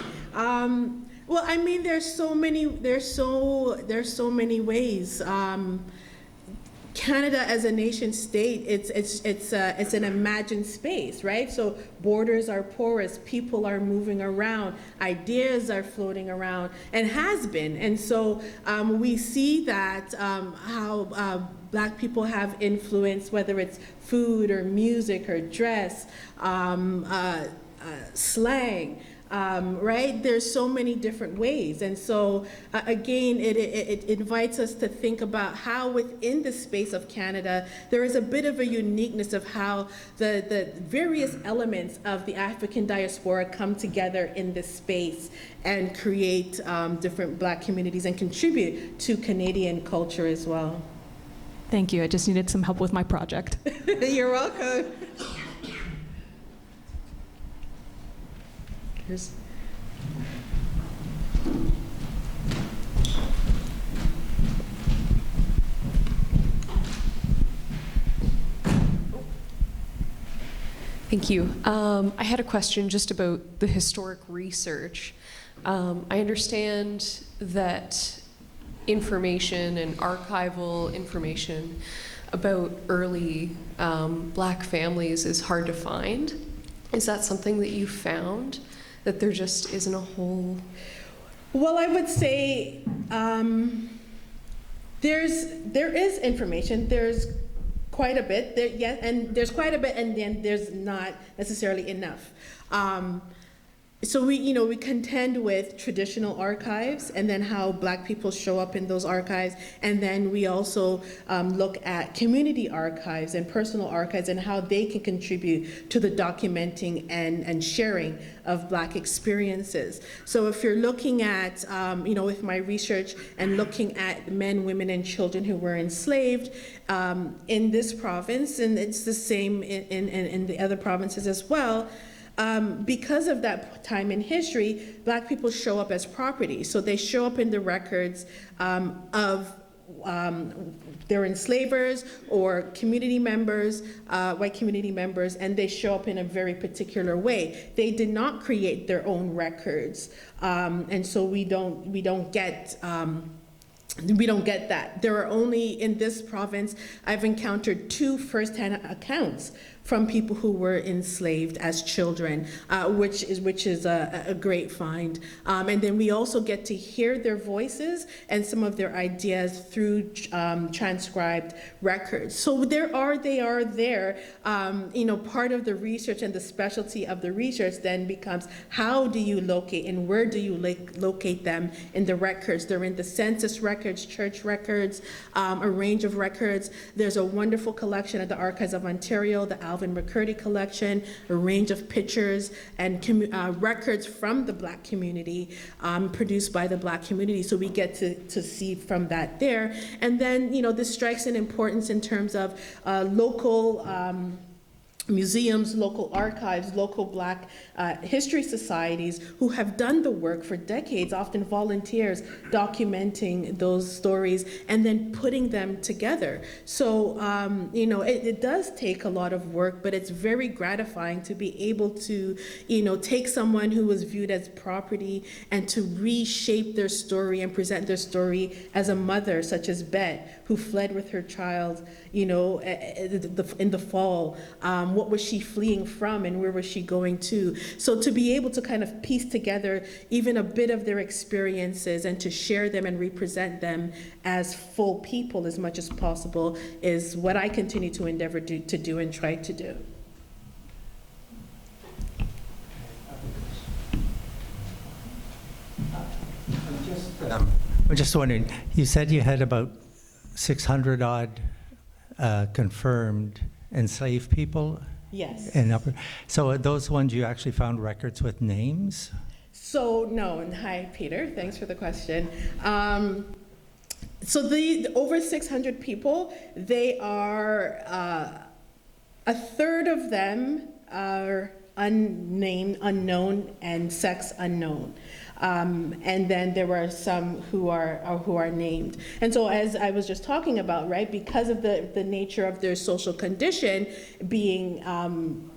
Well, I mean, there's so many ways. Canada as a nation state, it's an imagined space, right? So borders are porous, people are moving around, ideas are floating around, and has been. And so we see that how Black people have influence, whether it's food or music or dress, slang. Right? There's so many different ways. And so, again, it invites us to think about how within the space of Canada, there is a bit of a uniqueness of how the various elements of the African diaspora come together in this space and create different Black communities and contribute to Canadian culture as well. Thank you. I just needed some help with my project. You're welcome. Here's Thank you. I had a question just about the historic research. I understand that information and archival information about early Black families is hard to find. Is that something that you found, that there just isn't a whole? Well, I would say there is information. There's quite a bit there, yes, and there's quite a bit, and then there's not necessarily enough. So we contend with traditional archives and then how Black people show up in those archives, and then we also look at community archives and personal archives and how they can contribute to the documenting and sharing of Black experiences. So if you're looking at, with my research and looking at men, women, and children who were enslaved in this province, and it's the same in the other provinces as well, because of that time in history, Black people show up as property. So they show up in the records of their enslavers or community members, white community members, and they show up in a very particular way. They did not create their own records, and so we don't get that. There are only, in this province, I've encountered 2 first-hand accounts from people who were enslaved as children, which is a great find. And then we also get to hear their voices and some of their ideas through transcribed records. So they are there. Part of the research and the specialty of the research then becomes how do you locate and where do you locate them in the records? They're in the census records, church records, a range of records. There's a wonderful collection at the Archives of Ontario, the Alvin McCurdy collection, a range of pictures and records from the Black community, produced by the Black community. So we get to see from that there. And then, this strikes an importance in terms of local museums, local archives, local Black history societies who have done the work for decades, often volunteers, documenting those stories and then putting them together. So, it does take a lot of work, but it's very gratifying to be able to, take someone who was viewed as property and to reshape their story and present their story as a mother, such as Bet, who fled with her child, in the fall. What was she fleeing from and where was she going to? So to be able to kind of piece together even a bit of their experiences and to share them and represent them as full people as much as possible is what I continue to endeavor to do and try to do. I'm just wondering, you said you had about 600 odd confirmed enslaved people? Yes. So are those ones you actually found records with names? So no, and hi Peter, thanks for the question. So the over 600 people, they are, a third of them are unnamed, unknown, and sex unknown. And then there were some who are named. And so as I was just talking about, right, because of the nature of their social condition being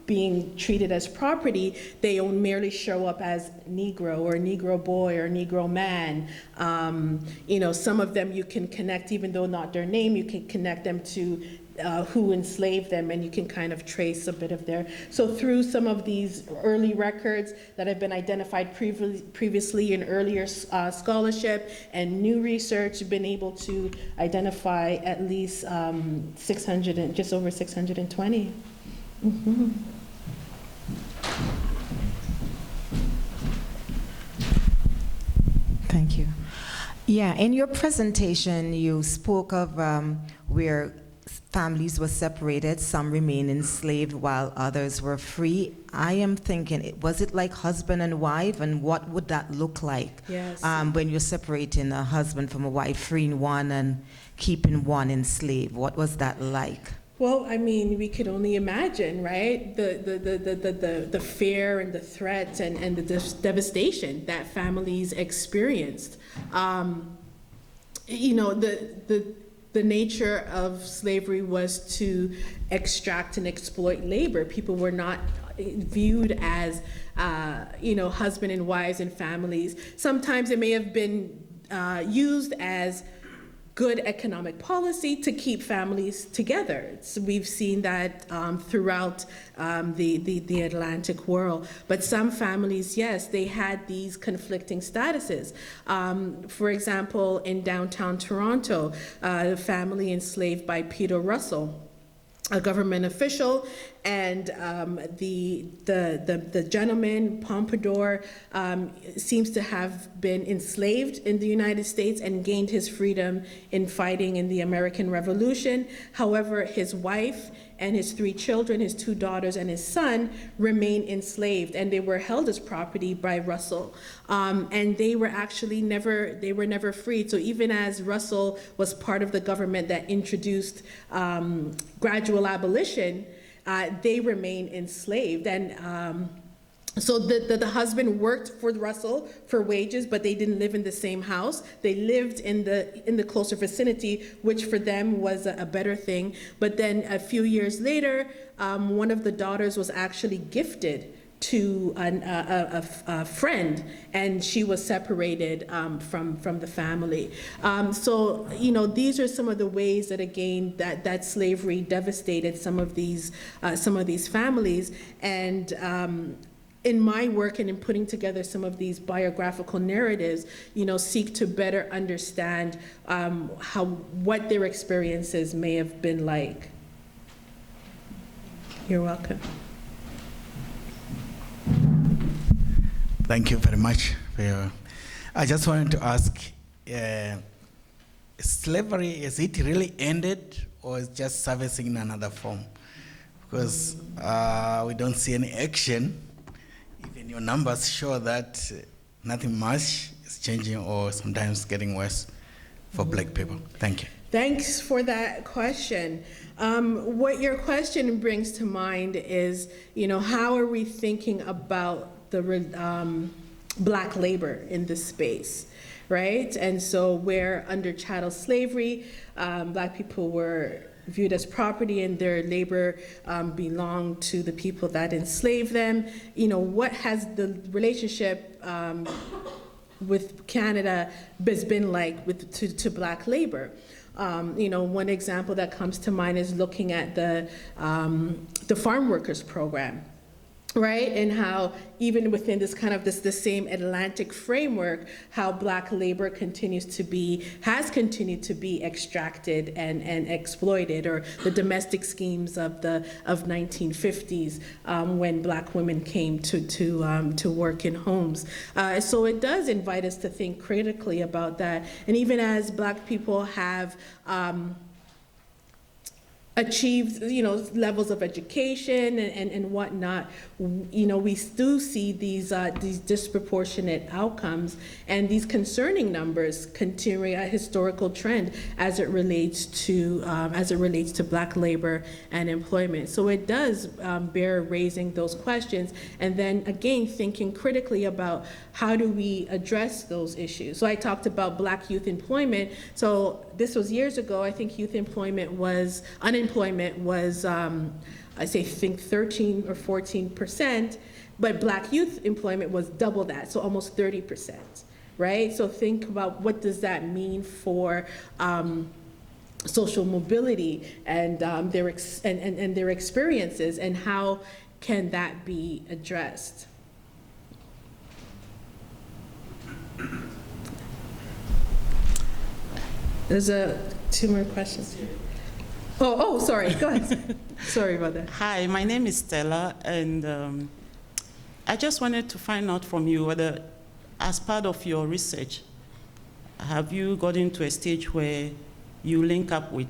being treated as property, they will merely show up as Negro or Negro boy or Negro man. Some of them you can connect, even though not their name, you can connect them to who enslaved them, and you can kind of trace a bit of their. So through some of these early records that have been identified previously in earlier scholarship and new research, been able to identify at least 600 and just over 620. Mm-hmm. Thank you. Yeah, in your presentation, you spoke of where families were separated, some remained enslaved while others were free. I am thinking, was it like husband and wife, and what would that look like? Yes. When you're separating a husband from a wife, freeing one and keeping one enslaved, what was that like? Well, I mean, we could only imagine, right? The fear and the threat and the devastation that families experienced. The nature of slavery was to extract and exploit labor. People were not viewed as, husband and wives and families. Sometimes it may have been used as good economic policy to keep families together. So we've seen that throughout the Atlantic world. But some families, yes, they had these conflicting statuses. For example, in downtown Toronto, the family enslaved by Peter Russell, a government official, and the gentleman, Pompadour, seems to have been enslaved in the United States and gained his freedom in fighting in the American Revolution. However, his wife and his 3 children, his 2 daughters and his son, remain enslaved, and they were held as property by Russell. And they were actually never freed. So even as Russell was part of the government that introduced gradual abolition, they remain enslaved. And so the husband worked for Russell for wages, but they didn't live in the same house. They lived in the closer vicinity, which for them was a better thing. But then a few years later, one of the daughters was actually gifted to a friend, and she was separated from the family. So these are some of the ways that, again, that slavery devastated some of these families. And in my work and in putting together some of these biographical narratives, seek to better understand what their experiences may have been like. You're welcome. Thank you very much. I just wanted to ask, slavery, is it really ended, or is just servicing in another form? Because we don't see any action. Even your numbers show that nothing much is changing, or sometimes getting worse for Black people. Thank you. Thanks for that question. What your question brings to mind is, how are we thinking about the Black labor in this space, right? And so where under chattel slavery, Black people were viewed as property and their labor belonged to the people that enslaved them. What has the relationship with Canada has been like to Black labor? One example that comes to mind is looking at the farm workers program, right? And how even within this kind of the same Atlantic framework, how Black labor has continued to be extracted and exploited, or the domestic schemes of 1950s when Black women came to work in homes. So it does invite us to think critically about that. And even as Black people have achieved, levels of education and whatnot, we do see these disproportionate outcomes and these concerning numbers continuing a historical trend as it relates to Black labor and employment. So it does bear raising those questions, and then again thinking critically about how do we address those issues. So I talked about Black youth employment. So this was years ago. I think youth employment was unemployment unemployment was, I think 13 or 14%, but Black youth employment was double that, so almost 30%, right? So think about what does that mean for social mobility and their experiences, and how can that be addressed? There's two more questions here. Oh, sorry, go ahead. Sorry about that. Hi, my name is Stella, and I just wanted to find out from you whether, as part of your research, have you gotten to a stage where you link up with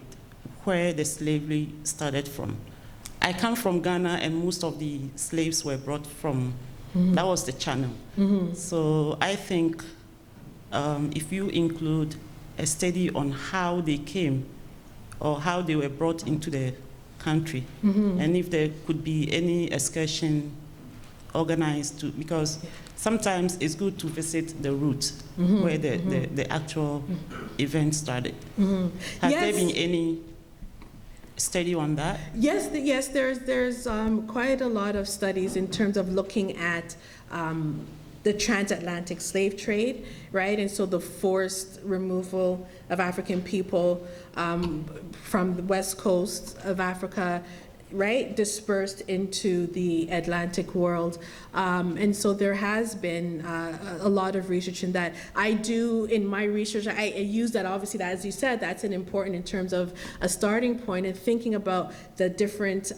where the slavery started from? I come from Ghana, and most of the slaves were brought from, that was the channel. So I think if you include a study on how they came or how they were brought into the country, and if there could be any excursion organized to, because sometimes it's good to visit the route where the actual event started. Has there been any study on that? Yes, there's quite a lot of studies in terms of looking at the transatlantic slave trade, right? And so the forced removal of African people from the west coast of Africa, right, dispersed into the Atlantic world. And so there has been a lot of research in that. I do, in my research, I use that, obviously, that, as you said, that's an important in terms of a starting point and thinking about the different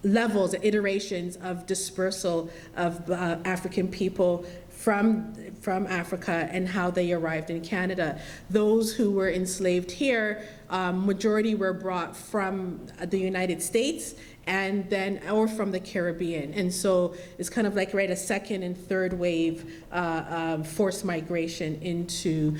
levels, iterations of dispersal of African people from Africa and how they arrived in Canada. Those who were enslaved here, majority were brought from the United States and then, or from the Caribbean. And so it's kind of like, right, a second and third wave forced migration into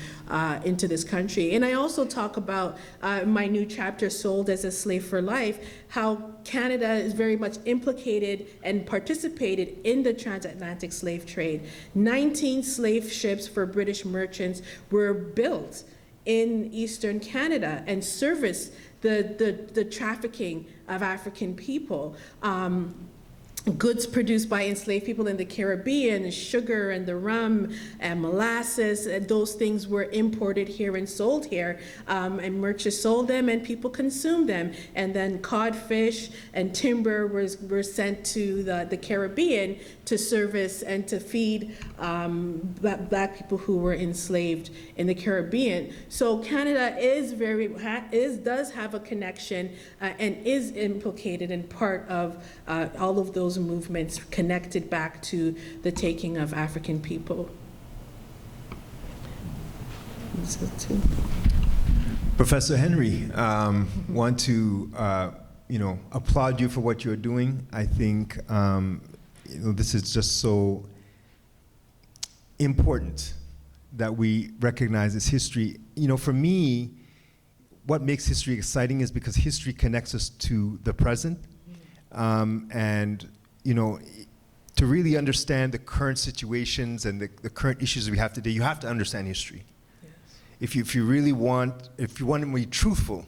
this country. And I also talk about my new chapter, Sold as a Slave for Life, how Canada is very much implicated and participated in the transatlantic slave trade. 19 slave ships for British merchants were built in Eastern Canada and serviced the trafficking of African people. Goods produced by enslaved people in the Caribbean, the sugar and the rum and molasses, and those things were imported here and sold here. And merchants sold them and people consumed them. And then codfish and timber were sent to the Caribbean to service and to feed black people who were enslaved in the Caribbean. So Canada does have a connection and is implicated in part of all of those movements connected back to the taking of African people. Professor Henry, want to applaud you for what you're doing. I think this is just so important that we recognize this history. For me, what makes history exciting is because history connects us to the present, and to really understand the current situations and the current issues we have today, you have to understand history. Yes. If you want to be truthful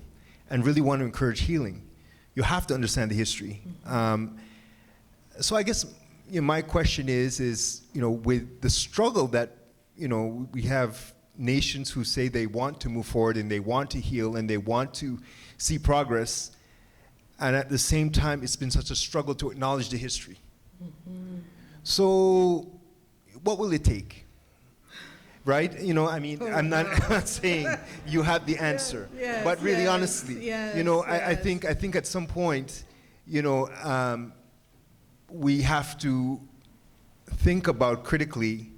and really want to encourage healing, you have to understand the history. So I guess my question is with the struggle that we have nations who say they want to move forward and they want to heal and they want to see progress, and at the same time it's been such a struggle to acknowledge the history. So what will it take? Right? I'm not saying you have the answer, but really honestly, I think at some point, we have to think about critically,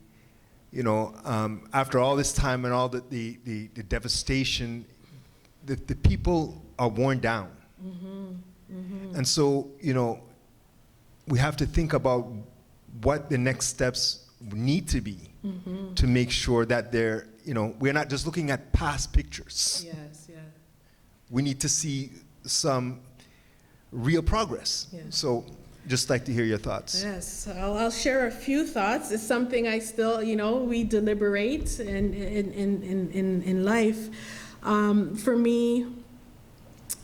after all this time and all the devastation, the people are worn down. And so, we have to think about what the next steps need to be to make sure that we're not just looking at past pictures. Yes, yeah. We need to see some real progress. Yeah. So just like to hear your thoughts. Yes, I'll share a few thoughts. It's something I still, we deliberate in life. For me,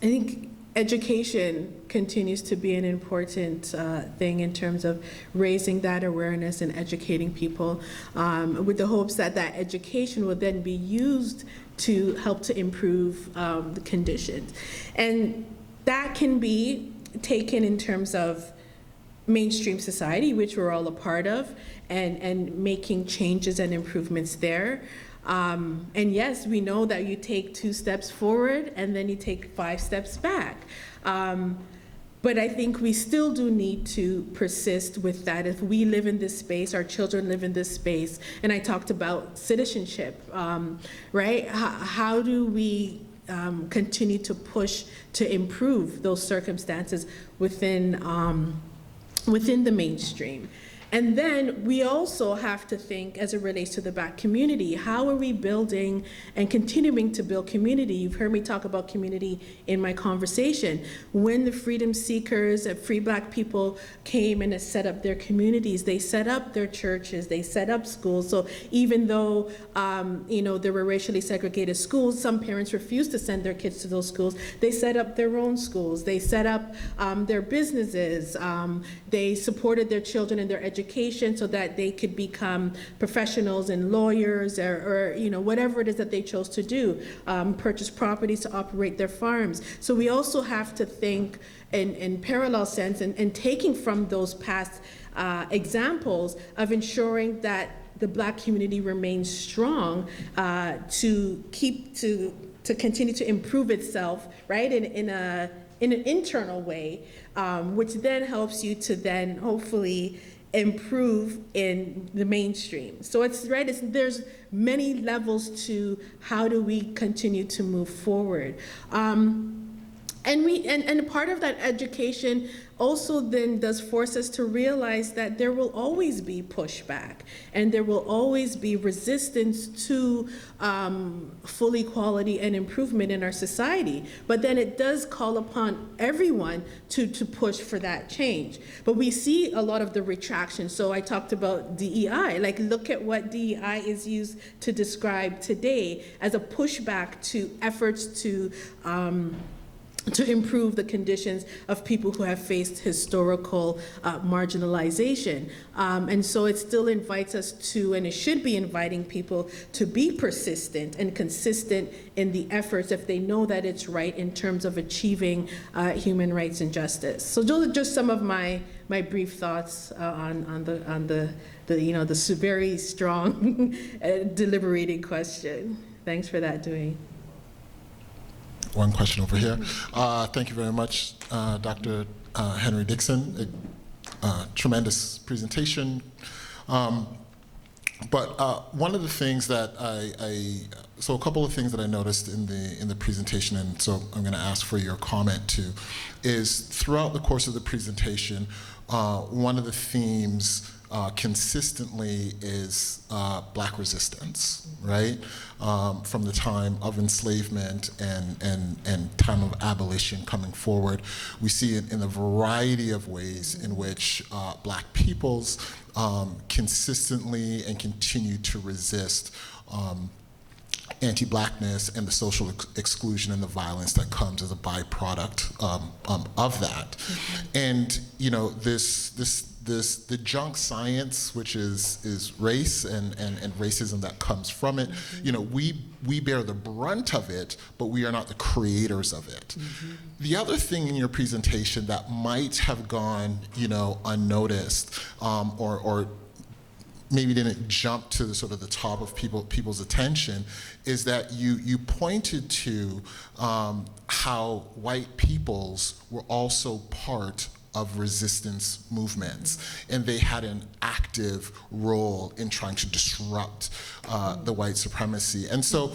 I think education continues to be an important thing in terms of raising that awareness and educating people, with the hopes that that education will then be used to help to improve the conditions. And that can be taken in terms of mainstream society, which we're all a part of, and making changes and improvements there. And yes, we know that you take 2 steps forward and then you take 5 steps back. But I think we still do need to persist with that. If we live in this space, our children live in this space, and I talked about citizenship, right? How do we continue to push to improve those circumstances within the mainstream? And then we also have to think, as it relates to the Black community, how are we building and continuing to build community? You've heard me talk about community in my conversation. When the freedom seekers, free Black people came and set up their communities, they set up their churches, they set up schools. So even though there were racially segregated schools, some parents refused to send their kids to those schools. They set up their own schools. They set up their businesses. They supported their children in their education so that they could become professionals and lawyers or whatever it is that they chose to do, purchase properties to operate their farms. So we also have to think in parallel sense and taking from those past examples of ensuring that the Black community remains strong to continue to improve itself, right, in an internal way, which then helps you to then hopefully improve in the mainstream. So there's many levels to how do we continue to move forward. And part of that education also then does force us to realize that there will always be pushback and there will always be resistance to full equality and improvement in our society. But then it does call upon everyone to push for that change. But we see a lot of the retraction. So I talked about DEI. Like, look at what DEI is used to describe today as a pushback to efforts to improve the conditions of people who have faced historical marginalization. And so it still invites us to, and it should be inviting people to be persistent and consistent in the efforts if they know that it's right in terms of achieving human rights and justice. So those are just some of my brief thoughts on the very strong deliberating question. Thanks for that, Dwayne. One question over here. Thank you very much, Dr. Henry-Dixon. Tremendous presentation. But one of the things that so a couple of things that I noticed in the presentation, and so I'm going to ask for your comment too, is throughout the course of the presentation, one of the themes consistently is Black resistance, right? From the time of enslavement and time of abolition coming forward. We see it in a variety of ways in which Black peoples consistently and continue to resist anti-Blackness and the social exclusion and the violence that comes as a byproduct of that. And the junk science, which is race and racism that comes from it, we bear the brunt of it, but we are not the creators of it. The other thing in your presentation that might have gone, unnoticed, or maybe didn't jump to the sort of the top of people's attention, is that you pointed to how white peoples were also part of resistance movements, and they had an active role in trying to disrupt the white supremacy. And so,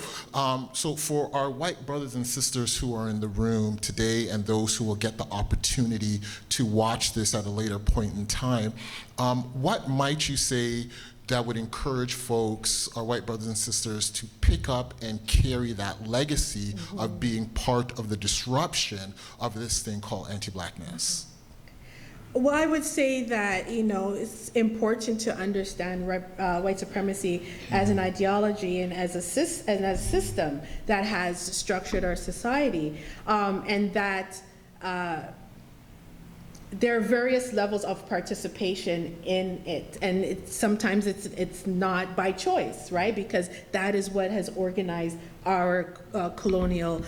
so for our white brothers and sisters who are in the room today and those who will get the opportunity to watch this at a later point in time, what might you say that would encourage folks, our white brothers and sisters, to pick up and carry that legacy of being part of the disruption of this thing called anti-Blackness? Well, I would say that, it's important to understand white supremacy as an ideology and as a system that has structured our society, and that there are various levels of participation in it, and sometimes it's not by choice, right? Because that is what has organized our colonial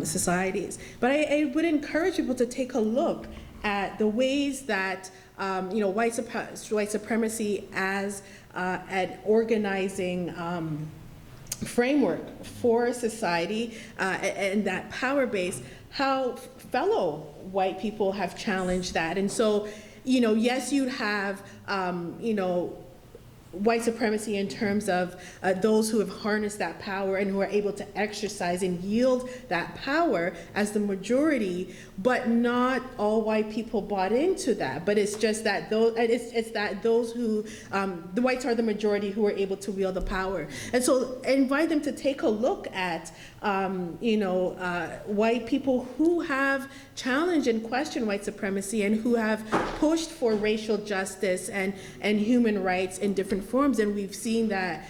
societies. But I would encourage people to take a look at the ways that white supremacy as an organizing framework for society and that power base, how fellow white people have challenged that. And so, yes, you'd have, white supremacy in terms of those who have harnessed that power and who are able to exercise and yield that power as the majority, but not all white people bought into that. But it's just that those who, the whites are the majority who are able to wield the power. And so I invite them to take a look at white people who have challenged and questioned white supremacy and who have pushed for racial justice and human rights in different forms. And we've seen that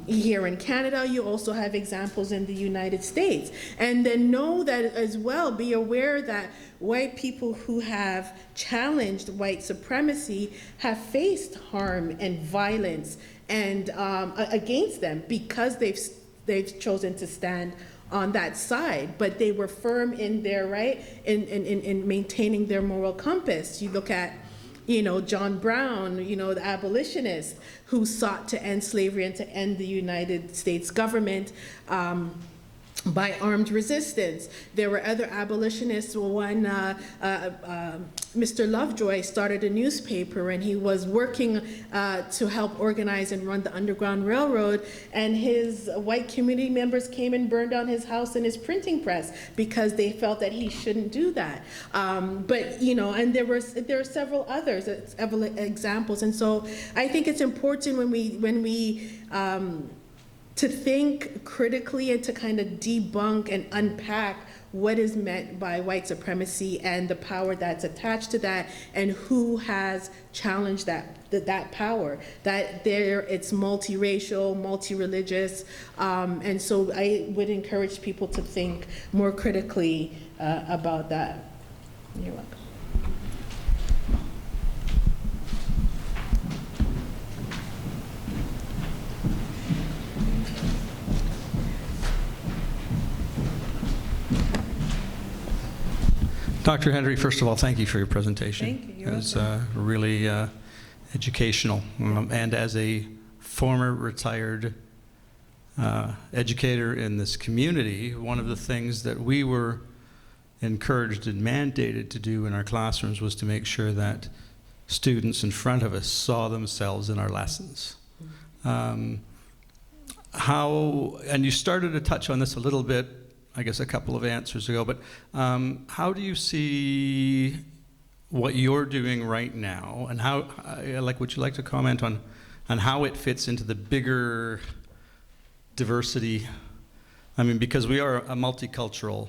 here in Canada. You also have examples in the United States. And then know that as well, be aware that white people who have challenged white supremacy have faced harm and violence and against them because they've chosen to stand on that side, but they were firm in their in maintaining their moral compass. You look at, John Brown, the abolitionist who sought to end slavery and to end the United States government by armed resistance. There were other abolitionists. One, Mr. Lovejoy started a newspaper, and he was working to help organize and run the Underground Railroad, and his white community members came and burned down his house and his printing press because they felt that he shouldn't do that. But, and there are several others, examples. And so I think it's important when we to think critically and to kind of debunk and unpack what is meant by white supremacy and the power that's attached to that and who has challenged that power. That it's multiracial, multi-religious, and so I would encourage people to think more critically about that. You're welcome. Dr. Henry, first of all, thank you for your presentation. Thank you. It was really educational. And as a former retired educator in this community, one of the things that we were encouraged and mandated to do in our classrooms was to make sure that students in front of us saw themselves in our lessons. And you started to touch on this a little bit, I guess a couple of answers ago, but how do you see what you're doing right now, and how, would you like to comment on how it fits into the bigger diversity? I mean, because we are a multicultural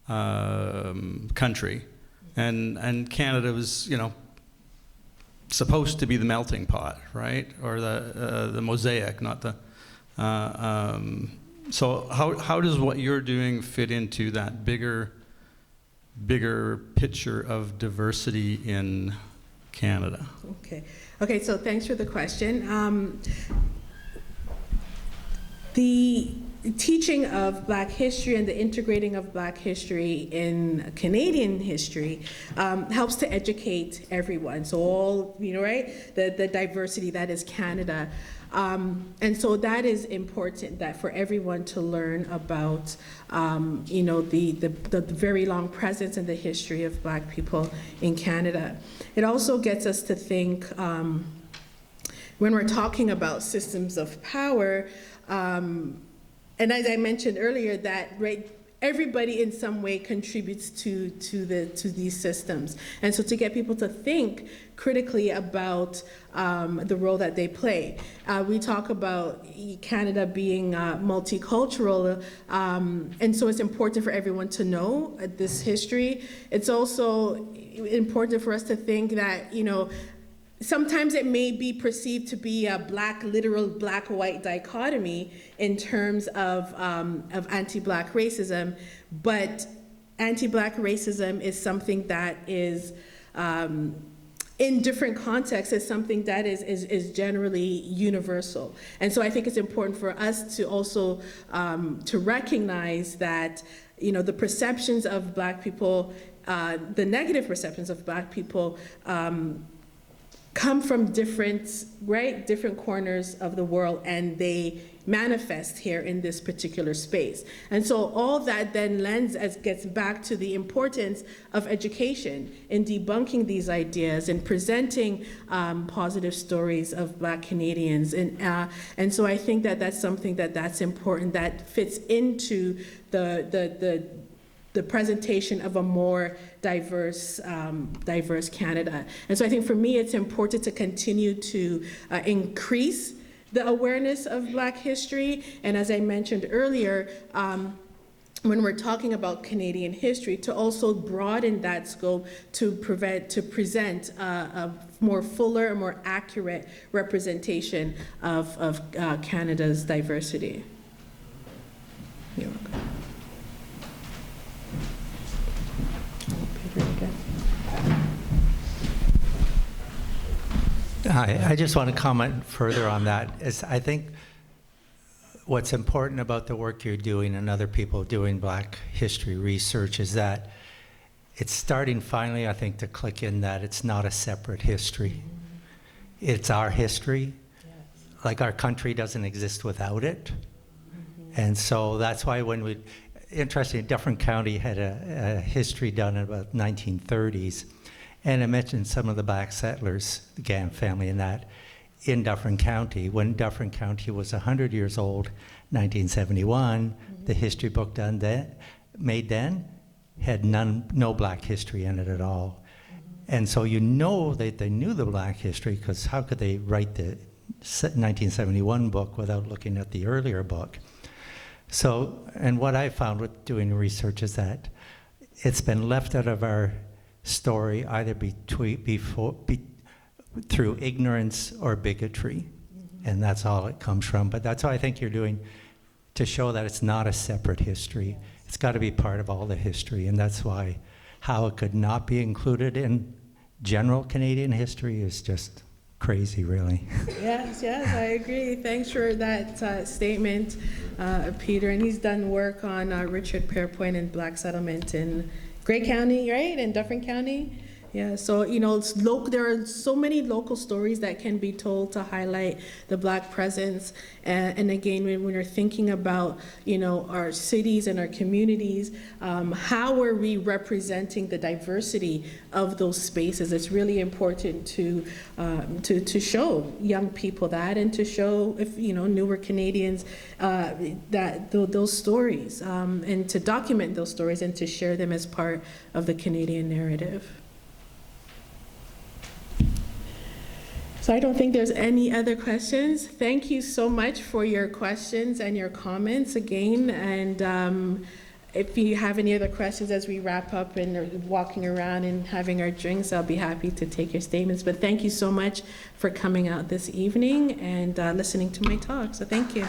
country, and Canada was, supposed to be the melting pot, right? Or the mosaic, not the. So how does what you're doing fit into that bigger picture of diversity in Canada? Okay, so thanks for the question. The teaching of Black history and the integrating of Black history in Canadian history helps to educate everyone. So all, the diversity that is Canada. And so that is important, that for everyone to learn about, the very long presence and the history of Black people in Canada. It also gets us to think, when we're talking about systems of power, and as I mentioned earlier, that everybody in some way contributes to these systems. And so to get people to think critically about the role that they play. We talk about Canada being multicultural, and so it's important for everyone to know this history. It's also important for us to think that, sometimes it may be perceived to be a literal black-white dichotomy in terms of anti-Black racism, but anti-Black racism is something that is, in different contexts, is something that is generally universal. And so I think it's important for us to also to recognize that, you know, the perceptions of Black people, the negative perceptions of Black people, come from different corners of the world, and they manifest here in this particular space. And so all that then gets back to the importance of education in debunking these ideas and presenting positive stories of Black Canadians. And so I think that that's something that's important, that fits into the presentation of a more diverse Canada. And so I think for me, it's important to continue to increase the awareness of Black history. And as I mentioned earlier, when we're talking about Canadian history, to also broaden that scope to present a more fuller, a more accurate representation of Canada's diversity. You're welcome. Hi, I just want to comment further on that. I think what's important about the work you're doing and other people doing Black history research is that it's starting finally, I think, to click in that it's not a separate history. It's our history. Like, our country doesn't exist without it. And so that's why interesting, Dufferin County had a history done in about 1930s. And I mentioned some of the Black settlers, the Gam family and that, in Dufferin County. When Dufferin County was 100 years old, 1971, the history book made then had no Black history in it at all. And so you know that they knew the Black history, because how could they write the 1971 book without looking at the earlier book? So, and what I found with doing research is that it's been left out of our story either through ignorance or bigotry, and that's all it comes from. But that's what I think you're doing, to show that it's not a separate history. It's got to be part of all the history, and that's why how it could not be included in general Canadian history is just crazy, really. Yes, I agree. Thanks for that statement, Peter. And he's done work on Richard Pearpoint and Black settlement in Grey County, right? In Dufferin County. Yeah, so, you know, there are so many local stories that can be told to highlight the Black presence. And again, when we're thinking about, you know, our cities and our communities, how are we representing the diversity of those spaces? It's really important to show young people that, and to show, if you know, newer Canadians that those stories, and to document those stories and to share them as part of the Canadian narrative. So I don't think there's any other questions. Thank you so much for your questions and your comments again. And if you have any other questions as we wrap up and are walking around and having our drinks, I'll be happy to take your statements. But thank you so much for coming out this evening and listening to my talk. So thank you.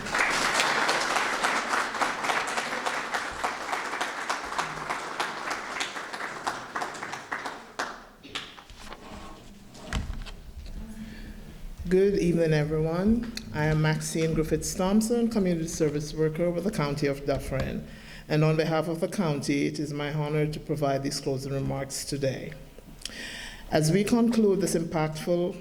Good evening, everyone. I am Maxine Griffiths-Thompson, Community Service Worker with the County of Dufferin. And on behalf of the county, it is my honor to provide these closing remarks today. As we conclude this impactful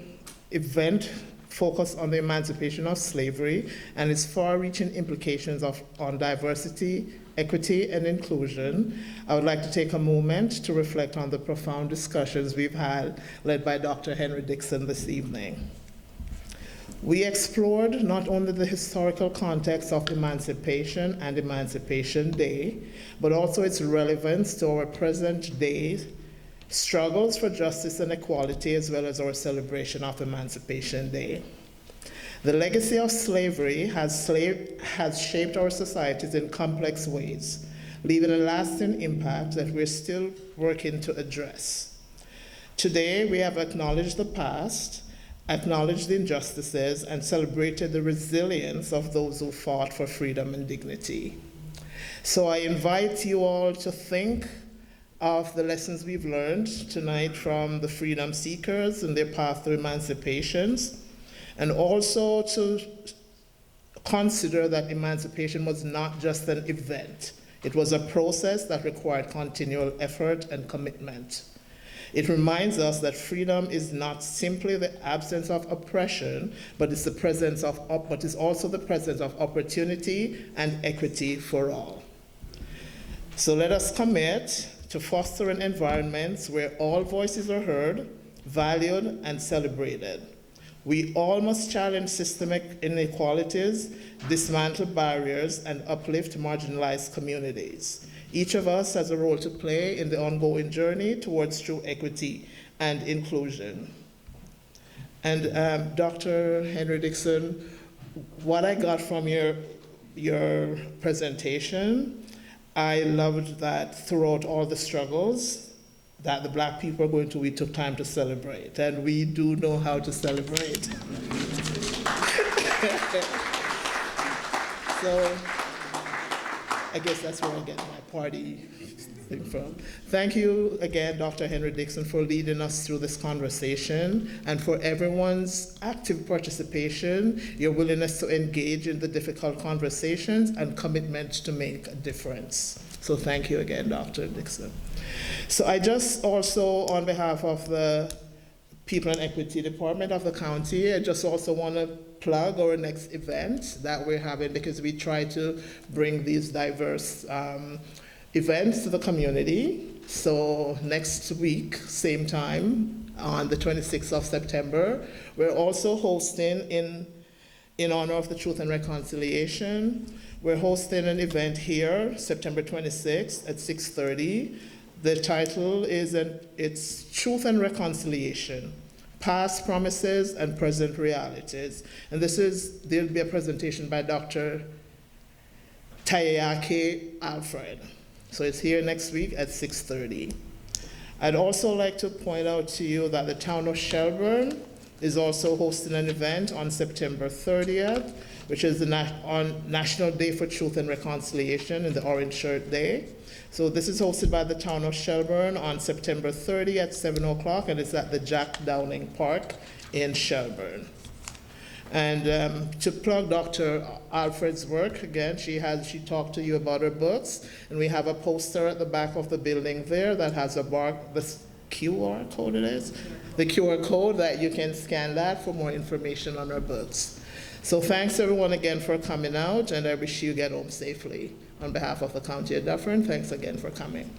event focused on the emancipation of slavery and its far-reaching implications on diversity, equity, and inclusion, I would like to take a moment to reflect on the profound discussions we've had led by Dr. Henry-Dixon this evening. We explored not only the historical context of emancipation and Emancipation Day, but also its relevance to our present day struggles for justice and equality, as well as our celebration of Emancipation Day. The legacy of slavery has shaped our societies in complex ways, leaving a lasting impact that we're still working to address. Today, we have acknowledged the past, acknowledged the injustices, and celebrated the resilience of those who fought for freedom and dignity. So I invite you all to think, of the lessons we've learned tonight from the freedom seekers and their path to emancipations, and also to consider that emancipation was not just an event. It was a process that required continual effort and commitment. It reminds us that freedom is not simply the absence of oppression, but it's also the presence of opportunity and equity for all. So let us commit to fostering environments where all voices are heard, valued, and celebrated. We all must challenge systemic inequalities, dismantle barriers, and uplift marginalized communities. Each of us has a role to play in the ongoing journey towards true equity and inclusion. And Dr. Henry-Dixon, what I got from your presentation, I loved that throughout all the struggles that the Black people are going through, we took time to celebrate, and we do know how to celebrate. So I guess that's where I get my party thing from. Thank you again, Dr. Henry-Dixon, for leading us through this conversation and for everyone's active participation, your willingness to engage in the difficult conversations and commitment to make a difference. So thank you again, Dr. Dixon. So I just also, on behalf of the People and Equity Department of the county, I just also want to plug our next event that we're having, because we try to bring these diverse events to the community. So next week, same time, on the 26th of September, we're also hosting in honor of the Truth and Reconciliation. We're hosting an event here, September 26th at 6:30. The title is, it's Truth and Reconciliation, Past Promises and Present Realities. And there'll be a presentation by Dr. Tayake Alfred. So it's here next week at 6:30. I'd also like to point out to you that the town of Shelburne is also hosting an event on September 30th, which is on National Day for Truth and Reconciliation and the Orange Shirt Day. So this is hosted by the town of Shelburne on September 30 at 7 o'clock, and it's at the Jack Downing Park in Shelburne. And to plug Dr. Alfred's work, again, she talked to you about her books, and we have a poster at the back of the building there that has the QR code it is? The QR code that you can scan that for more information on her books. So thanks everyone again for coming out, and I wish you get home safely. On behalf of the County of Dufferin, thanks again for coming.